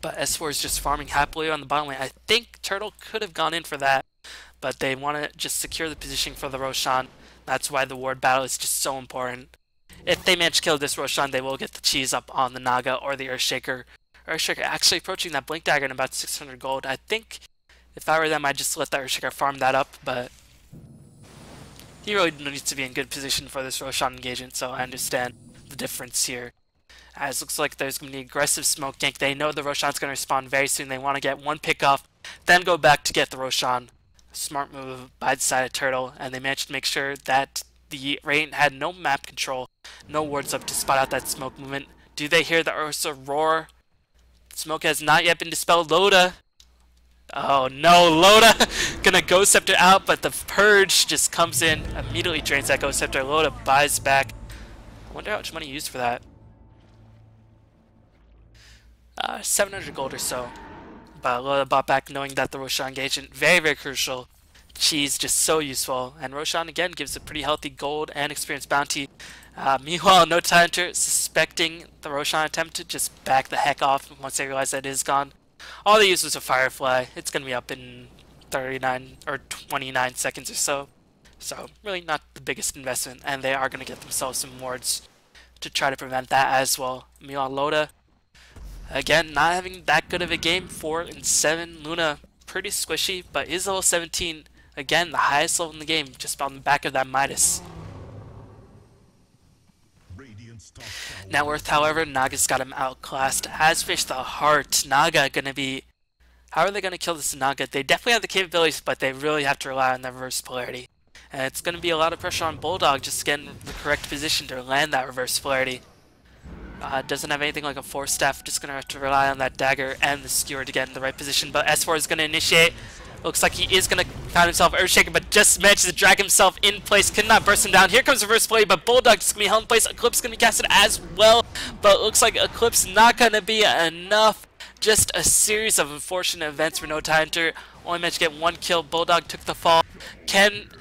But S4 is just farming happily on the bottom lane. I think Turtle could have gone in for that, but they want to just secure the position for the Roshan. That's why the ward battle is just so important. If they manage to kill this Roshan, they will get the cheese up on the Naga or the Earthshaker. Earthshaker actually approaching that Blink Dagger in about 600 gold. I think if I were them, I'd just let the Earthshaker farm that up, but he really needs to be in good position for this Roshan engagement, so I understand the difference here. As looks like there's going to be aggressive smoke gank. They know the Roshan's going to respond very soon. They want to get one pick off, then go back to get the Roshan. Smart move by the side of Turtle, and they managed to make sure that the Rain had no map control, no wards up to spot out that smoke movement. Do they hear the Ursa roar? Smoke has not yet been dispelled. Loda. Oh no, Loda gonna Ghost Scepter out, but the Purge just comes in, immediately drains that Ghost Scepter. Loda buys back. I wonder how much money he used for that. 700 gold or so. But Loda bought back knowing that the Roshan engagement, very, very crucial. Cheese just so useful. And Roshan again gives a pretty healthy gold and experience bounty. Meanwhile, No Tidehunter suspecting the Roshan attempt to just back the heck off once they realize that it is gone. All they used was a Firefly. It's going to be up in 39 or 29 seconds or so. So really not the biggest investment, and they are going to get themselves some wards to try to prevent that as well. Meanwhile, Loda, again, not having that good of a game. 4 and 7. Luna, pretty squishy, but is level 17. Again, the highest level in the game, just on the back of that Midas. Net worth, however, Naga's got him outclassed. Has fished the heart. Naga gonna be... How are they gonna kill this Naga? They definitely have the capabilities, but they really have to rely on the reverse polarity. And it's gonna be a lot of pressure on Bulldog just to get in the correct position to land that reverse polarity. Doesn't have anything like a Force Staff, just gonna have to rely on that dagger and the skewer to get in the right position. But S4 is gonna initiate. Looks like he is gonna find himself Earthshaker, but just manages to drag himself in place. Could not burst him down. Here comes reverse play, but Bulldog just gonna be held in place. Eclipse gonna be casted as well, but looks like Eclipse not gonna be enough. Just a series of unfortunate events for Tidehunter. Only managed to get 1 kill. Bulldog took the fall. Can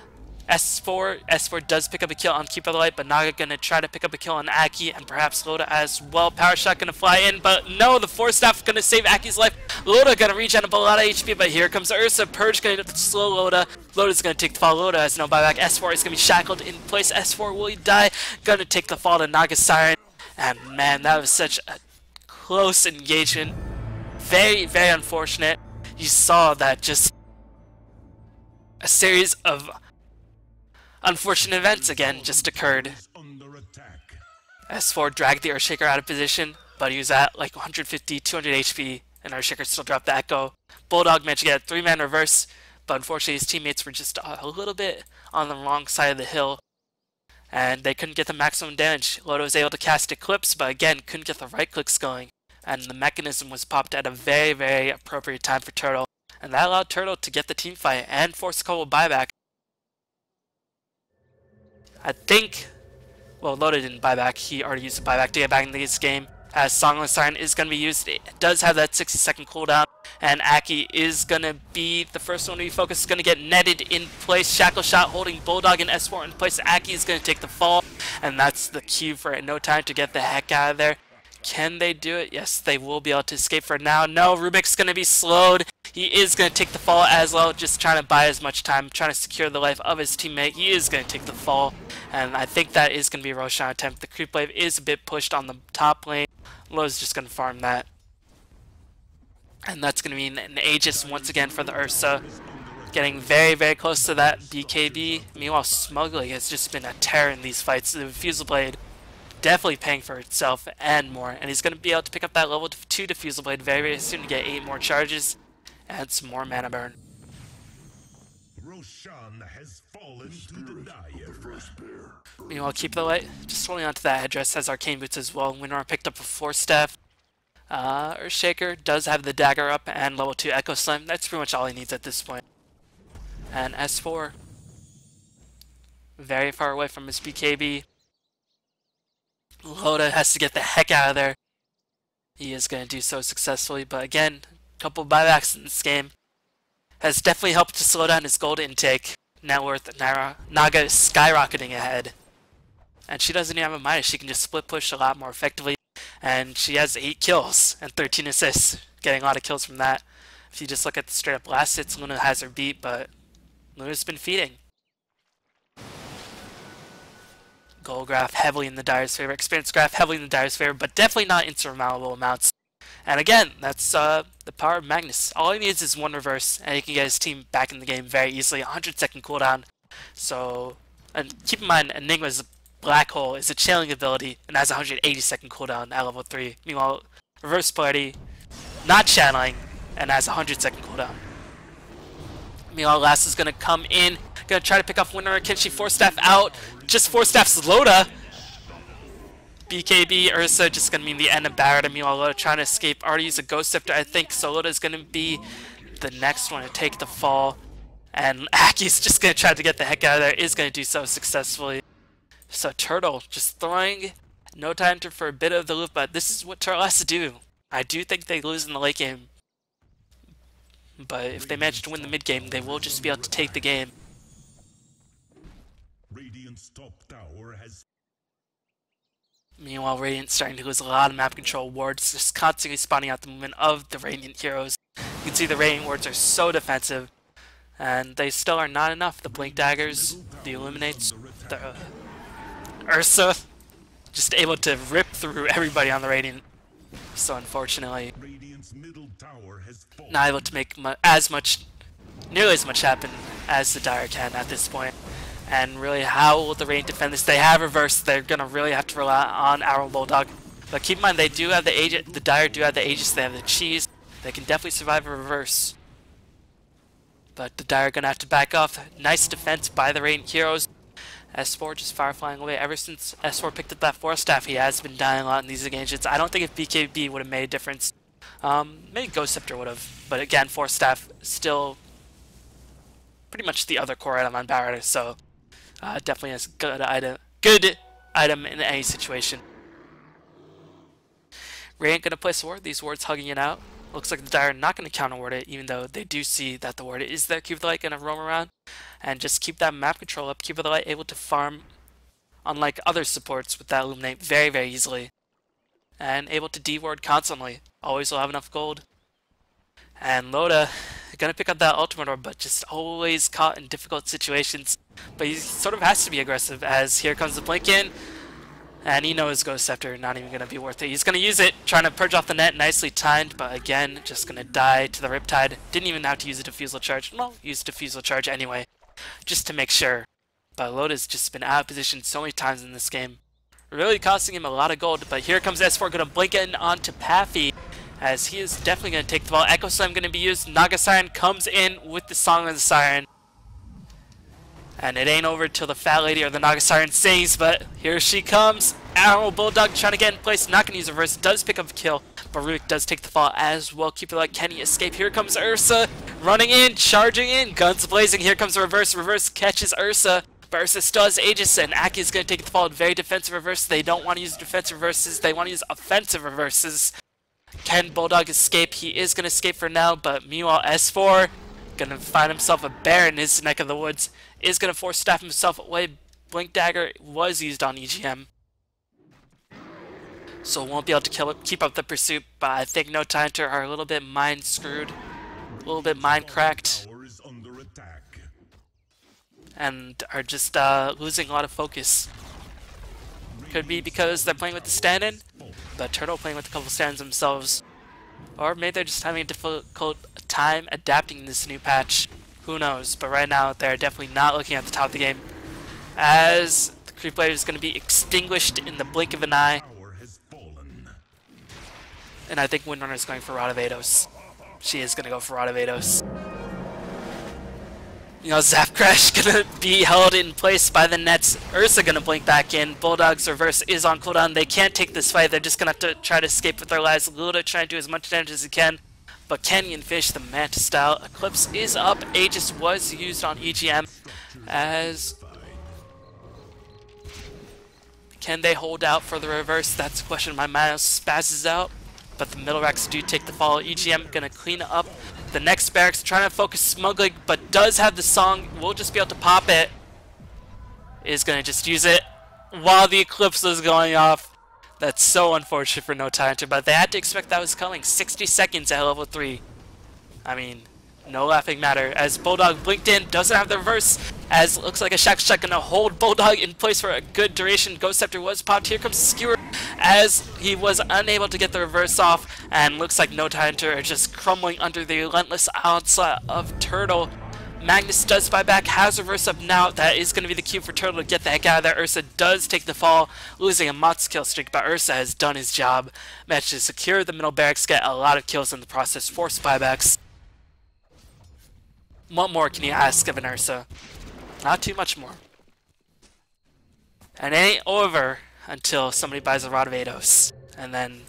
S4 does pick up a kill on Keeper of the Light, but Naga gonna try to pick up a kill on Aki and perhaps Loda as well. Power Shot gonna fly in, but no, the Force Staff gonna save Aki's life. Loda gonna regen up a lot of HP, but here comes Ursa. Purge gonna slow Loda. Loda's gonna take the fall. Loda has no buyback. S4 is gonna be shackled in place. S4 will he die? Gonna take the fall to Naga's Siren. And man, that was such a close engagement. Very, very unfortunate. You saw that just a series of unfortunate events again just occurred. S4 dragged the Earthshaker out of position, but he was at like 150, 200 HP, and Earthshaker still dropped the Echo. Bulldog managed to get a 3-man reverse, but unfortunately his teammates were just a little bit on the wrong side of the hill, and they couldn't get the maximum damage. Loda was able to cast Eclipse, but again, couldn't get the right clicks going, and the mechanism was popped at a very, very appropriate time for Turtle, and that allowed Turtle to get the team fight and force a couple buyback. I think, well, Loda didn't buy back. He already used the buyback to get back into this game. As Songless Siren is going to be used, it does have that 60-second cooldown, and Aki is going to be the first one to be focused. Going to get netted in place. Shackle Shot holding Bulldog and S4 in place. Aki is going to take the fall, and that's the cue for it. No time to get the heck out of there. Can they do it? Yes, they will be able to escape for now. No, Rubik's going to be slowed. He is going to take the fall as well, just trying to buy as much time, trying to secure the life of his teammate. He is going to take the fall, and I think that is going to be a Roshan attempt. The creep wave is a bit pushed on the top lane. Lowe's just going to farm that. And that's going to mean an Aegis once again for the Ursa. Getting very, very close to that BKB. Meanwhile, Smuggling has just been a terror in these fights. The Diffusal Blade definitely paying for itself and more. And he's going to be able to pick up that level 2 Diffusal Blade very, very soon to get 8 more charges and some more mana burn. Roshan has fallen to the dire. Meanwhile, Keep the Light just holding onto that headdress, has Arcane Boots as well. Winrar picked up a Force Staff. Earthshaker does have the dagger up and level 2 Echo Slam. That's pretty much all he needs at this point. And S4 very far away from his BKB. Loda has to get the heck out of there. He is going to do so successfully, but again, a couple buybacks in this game has definitely helped to slow down his gold intake. Net worth, Naga is skyrocketing ahead. And she doesn't even have a Midas. She can just split push a lot more effectively. And she has 8 kills and 13 assists. Getting a lot of kills from that. If you just look at the straight up last hits, Luna has her beat, but Luna's been feeding. Gold graph heavily in the Dire's favor. Experience graph heavily in the Dire's favor, but definitely not insurmountable amounts. And again, that's the power of Magnus. All he needs is 1 reverse, and he can get his team back in the game very easily. 100-second cooldown. So, and keep in mind, Enigma's Black Hole is a chilling ability and has a 180-second cooldown at level 3. Meanwhile, Reverse Polarity, not channeling, and has a 100-second cooldown. Meanwhile, Last is going to come in, going to try to pick off Winner. Can she Force Staff out? Just Force Staffs Loda. BKB, Ursa just going to mean the end of Barrett. Meanwhile, Loda trying to escape. Already used a Ghost Scepter, I think, so Loda is going to be the next one to take the fall. And Aki's just going to try to get the heck out of there. Is going to do so successfully. So Turtle just throwing Tidehunter for a bit of the loop, but this is what Turtle has to do. I do think they lose in the late game, but if they manage to win the mid game, they will just be able to take the game. Radiant's top tower has... Meanwhile, Radiant's starting to lose a lot of map control. Wards just constantly spawning out the movement of the Radiant heroes. You can see the Radiant wards are so defensive, and they still are not enough. The Blink Daggers, the Illuminates, the Ursa, just able to rip through everybody on the Radiant. So unfortunately, not able to make nearly as much happen as the Dire can at this point. And really, how will the Radiant defend this? They have reverse. They're gonna really have to rely on Arrow Bulldog. But keep in mind, they do have the Aegis. The Dire do have the Aegis. They have the cheese. They can definitely survive a reverse. But the Dire are gonna have to back off. Nice defense by the Radiant heroes. S4 just fire flying away. Ever since S4 picked up that Force Staff, he has been dying a lot in these engagements. I don't think if BKB would have made a difference. Maybe Ghost Scepter would have. But again, Force Staff still pretty much the other core item on Barret, so definitely is a good item in any situation. Radiant gonna place a ward. These wards hugging it out. Looks like the Dire are not gonna counter ward it, even though they do see that the ward is there. Cube of the Light gonna roam around and just keep that map control up. Cube of the Light able to farm, unlike other supports, with that Illuminate very, very easily, and able to D-ward constantly. Always will have enough gold. And Loda gonna pick up that ultimate orb, but just always caught in difficult situations. But he sort of has to be aggressive, as here comes the blink in, and he knows Ghost Scepter not even gonna be worth it. He's gonna use it, trying to purge off the net, nicely timed, but again, just gonna die to the Riptide. Didn't even have to use a Diffusal Charge. Well, used Diffusal Charge anyway, just to make sure. But Loda's just been out of position so many times in this game, really costing him a lot of gold. But here comes S4 gonna blink in onto Paffy, as he is definitely going to take the ball. Echo Slam going to be used. Naga Siren comes in with the Song of the Siren. And it ain't over till the Fat Lady or the Naga Siren sings, but here she comes. Arrow Bulldog trying to get in place. Not going to use reverse. Does pick up a kill, but Rubik does take the fall as well. Keep it like, can he escape? Here comes Ursa running in, charging in. Guns blazing. Here comes the reverse. Reverse catches Ursa. But Ursa still has Aegis, and Aki is going to take the fall. Very defensive reverse. They don't want to use defensive reverses. They want to use offensive reverses. Can Bulldog escape? He is going to escape for now, but meanwhile S4 going to find himself a bear in his neck of the woods. Is going to Force Staff himself away. Blink Dagger was used on EGM, so won't be able to keep up the pursuit, but I think No Tidehunter are a little bit mind screwed, a little bit mind cracked, and are just losing a lot of focus. Could be because they're playing with the stand-in, but Turtle playing with a couple stands themselves. Or maybe they're just having a difficult time adapting this new patch. Who knows? But right now, they're definitely not looking at the top of the game, as the Creep Wave is going to be extinguished in the blink of an eye. And I think Windrunner is going for Rod of Ados. She is going to go for Rod of Ados. You know, Zap Crash gonna be held in place by the nets. Ursa gonna blink back in. Bulldog's reverse is on cooldown. They can't take this fight. They're just gonna have to try to escape with their lives. Luda trying to do as much damage as he can, but can he finish the Manta style? Eclipse is up. Aegis was used on EGM. As can they hold out for the reverse? That's the question. My mouse spazzes out, but the middle racks do take the fall. EGM gonna clean up the next barracks, trying to focus smuggling, but does have the song. We'll just be able to pop it. Is gonna just use it while the Eclipse is going off. That's so unfortunate for No Tidehunter, but they had to expect that was coming. 60 seconds at level 3. I mean, no laughing matter. As Bulldog blinked in, doesn't have the reverse, as it looks like a Shack Shack gonna hold Bulldog in place for a good duration. Ghost Scepter was popped. Here comes Skewer, as he was unable to get the reverse off, and looks like No Tidehunter are just crumbling under the relentless onslaught of Turtle. Magnus does buy back, has reverse up now. That is going to be the cue for Turtle to get the heck out of there. Ursa does take the fall, losing a Mott's kill streak, but Ursa has done his job. Managed to secure the middle barracks, get a lot of kills in the process, force buybacks. What more can you ask of an Ursa? Not too much more. And it ain't over until somebody buys a Rod of Ados. And then,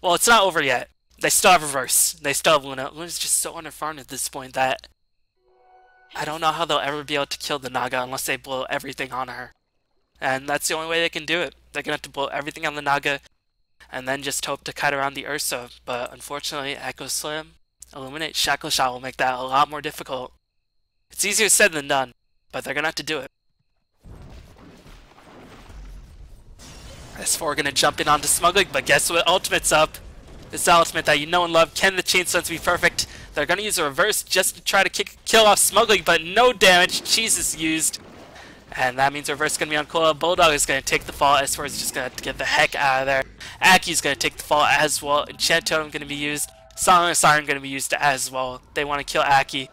well, it's not over yet. They still have reverse. They still have Luna. Luna's just so underfarmed at this point that I don't know how they'll ever be able to kill the Naga unless they blow everything on her. And that's the only way they can do it. They're going to have to blow everything on the Naga and then just hope to kite around the Ursa. But unfortunately, Echo Slam, Illuminate, Shackle Shot will make that a lot more difficult. It's easier said than done, but they're going to have to do it. S4 gonna jump in onto Smuggling, but guess what? Ultimate's up. This ultimate that you know and love. Can the chainstones be perfect? They're gonna use a reverse just to try to kill off Smuggling, but no damage. Cheese is used. And that means reverse is gonna be on Cola. Bulldog is gonna take the fall. S4 is just gonna have to get the heck out of there. Aki's gonna take the fall as well. Enchant Totem gonna be used. Song of Siren gonna be used as well. They want to kill Aki.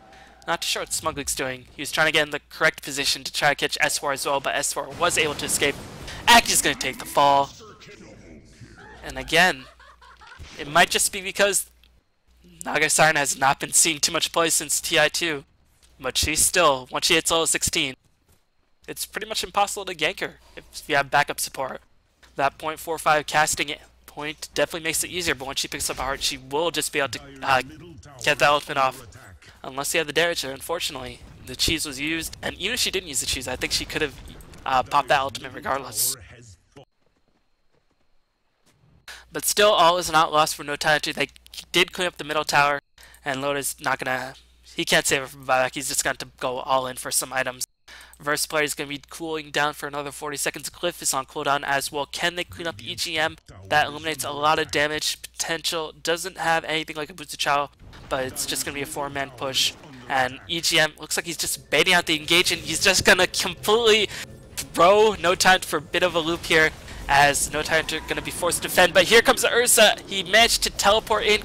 Not too sure what Smuggling's doing. He was trying to get in the correct position to try to catch S4 as well, but S4 was able to escape. Aki's gonna take the fall. And again, it might just be because Naga Siren has not been seeing too much play since TI2. But she's still, once she hits level 16, it's pretty much impossible to gank her if you have backup support. That .45 casting point definitely makes it easier, but once she picks up a heart, she will just be able to get the ultimate off. Unless you have the damage, unfortunately, the cheese was used, and even if she didn't use the cheese, I think she could have popped that ultimate regardless. But still, all is not lost for No Tidehunter. They did clean up the middle tower, and Loda's not gonna... He can't save her from buyback. He's just going to go all in for some items. Reverse player is going to be cooling down for another 40 seconds. Cliff is on cooldown as well. Can they clean up EGM? That eliminates a lot of damage potential. Doesn't have anything like a Booster Chow, but it's just going to be a 4-man push. And EGM looks like he's just baiting out the engagement. He's just going to completely throw No Tidehunter for a bit of a loop here, as No Tidehunter going to be forced to defend. But here comes the Ursa. He managed to teleport in.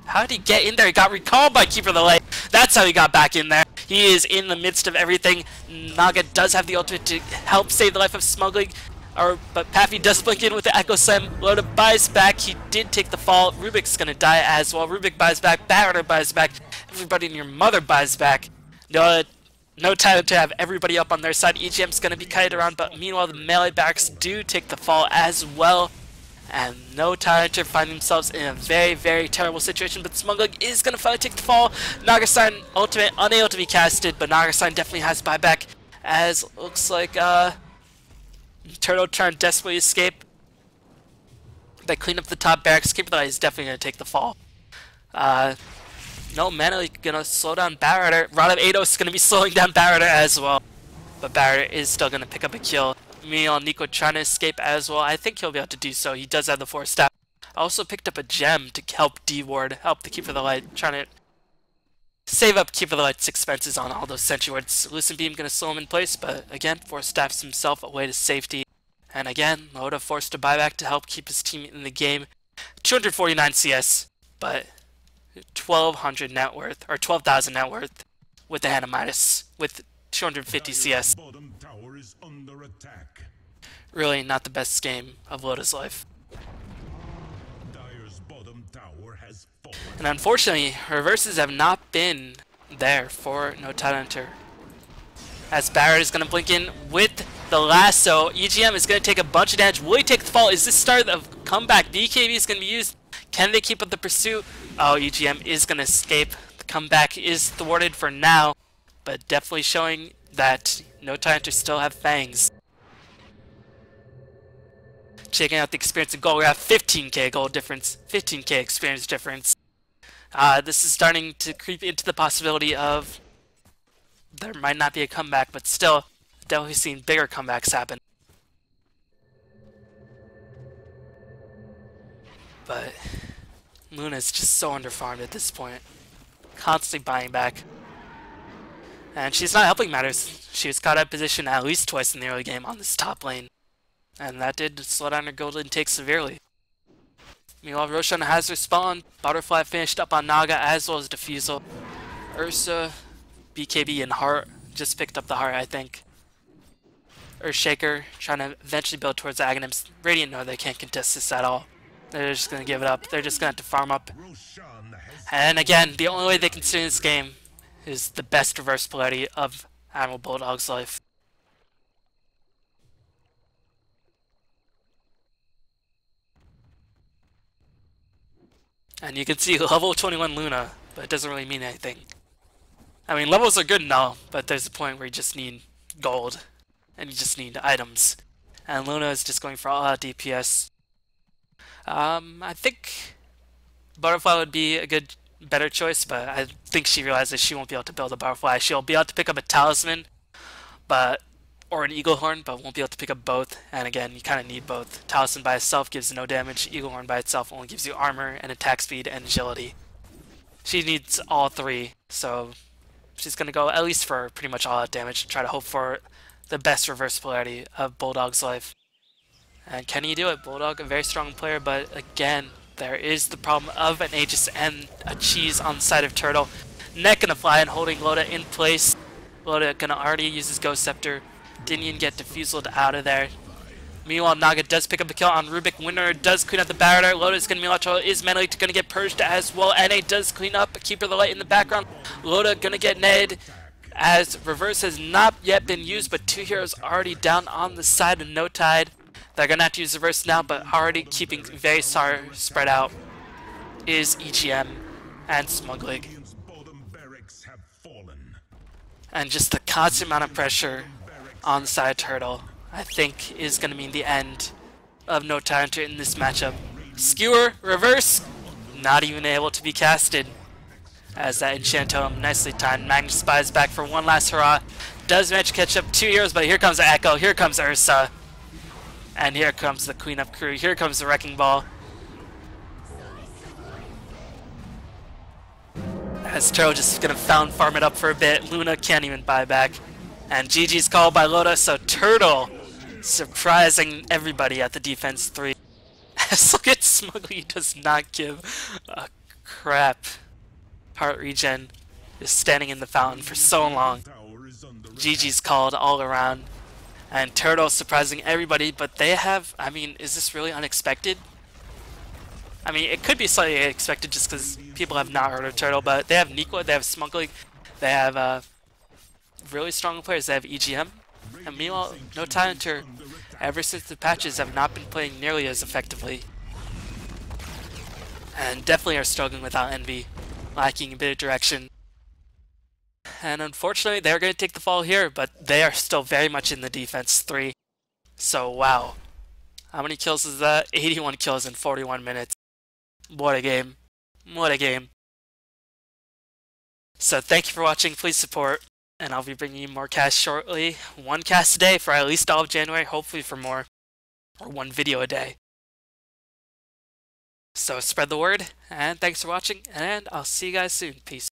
How did he get in there? He got recalled by Keeper of the Light. That's how he got back in there. He is in the midst of everything. Naga does have the ultimate to help save the life of Smuggling. But Paffy does blink in with the Echo Slam. Loda buys back. He did take the fall. Rubik's going to die as well. Rubik buys back. Barretter buys back. Everybody and your mother buys back. No time to have everybody up on their side. EGM's going to be kited around, but meanwhile the melee backs do take the fall as well. And No Tidehunter find themselves in a very, very terrible situation, but Smuggling is going to finally take the fall. Naga Siren ultimate unable to be casted, but Naga Siren definitely has buyback, as looks like Turtle trying to desperately escape. They clean up the top barracks. Keeper is definitely going to take the fall. No Mana going to slow down Barretter. Rod of Eidos is going to be slowing down Barretter as well, but Barretter is still going to pick up a kill. Meanwhile, Nico trying to escape as well. I think he'll be able to do so. He does have the 4-staff. I also picked up a gem to help D-Ward, help the Keeper of the Light, trying to save up Keeper of the Light's expenses on all those Sentry Wards. Lucent Beam going to slow him in place, but again, 4-staffs himself away to safety. And again, Loda forced to buy back to help keep his team in the game. 249 CS, but 1,200 net worth, or 12,000 net worth with the Hanamitis, with 250 CS. Really not the best game of Loda's life. And unfortunately, reverses have not been there for No Tidehunter. As Barrett is going to blink in with the lasso. EGM is going to take a bunch of damage. Will he take the fall? Is this start of comeback? BKB is going to be used. Can they keep up the pursuit? Oh, EGM is going to escape. The comeback is thwarted for now, but definitely showing that No Tidehunter still have fangs. Checking out the experience in gold, we have 15k gold difference, 15k experience difference. This is starting to creep into the possibility of there might not be a comeback, but still, definitely seen bigger comebacks happen. But Luna's just so underfarmed at this point, constantly buying back. And she's not helping matters. She was caught out of position at least twice in the early game on this top lane, and that did slow down her gold intake severely. Meanwhile, Roshan has her spawn. Butterfly finished up on Naga as well as Diffusal. Ursa, BKB, and Heart just picked up the Heart, I think. Earthshaker trying to eventually build towards the Aghanims. Radiant know they can't contest this at all. They're just going to give it up. They're just going to have to farm up. And again, the only way they can stay in this game is the best reverse polarity of Admiral Bulldog's life. And you can see level 21 Luna, but it doesn't really mean anything. I mean, levels are good and all, but there's a point where you just need gold, and you just need items. And Luna is just going for all out DPS. I think Butterfly would be a better choice, but I think she realizes she won't be able to build a Butterfly. She'll be able to pick up a Talisman, but or an Eagle Horn, but won't be able to pick up both. And again, you kind of need both. Talisman by itself gives no damage. Eagle Horn by itself only gives you armor and attack speed and agility. She needs all three, so she's going to go at least for pretty much all out damage and try to hope for the best reverse polarity of Bulldog's life. And can he do it? Bulldog, a very strong player, but again, there is the problem of an Aegis and a cheese on the side of Turtle. Neck gonna fly and holding Loda in place. Loda gonna already use his Ghost Scepter. Didn't even get Diffuseled out of there. Meanwhile, Naga does pick up a kill on Rubik. Winner does clean up the barrier. Loda's gonna be is mentally gonna get purged as well. NA does clean up. Keeper of the Light in the background. Loda gonna get Ned as reverse has not yet been used, but two heroes already down on the side of No Tide. They're gonna have to use reverse now, but already keeping very spread out is EGM and Smuglig. And just the constant amount of pressure on the side of Turtle, I think, is going to mean the end of No Tidehunter in this matchup. Skewer, reverse, not even able to be casted. As that Enchantum, nicely timed. Magnus Spy is back for one last hurrah. Does manage to catch up two heroes, but here comes Echo, here comes Ursa. And here comes the Queen of Crew, here comes the Wrecking Ball. As Turtle just gonna farm it up for a bit. Luna can't even buy back. And GG's called by Loda, so Turtle surprising everybody at the defense 3. Look at Smugly, does not give a crap. Heart regen is standing in the fountain for so long. GG's called all around. And Turtle surprising everybody, but they have, I mean, is this really unexpected? I mean, it could be slightly expected just because people have not heard of Turtle, but they have Niqua, they have Smuglig, they have really strong players, they have EGM. And meanwhile, No Tidehunter, ever since the patches, have not been playing nearly as effectively. And definitely are struggling without Envy, lacking a bit of direction. And unfortunately, they're going to take the fall here, but they are still very much in the defense 3. So, wow. How many kills is that? 81 kills in 41 minutes. What a game. What a game. So thank you for watching, please support, and I'll be bringing you more casts shortly. One cast a day for at least all of January, hopefully for more, or one video a day. So spread the word, and thanks for watching, and I'll see you guys soon. Peace.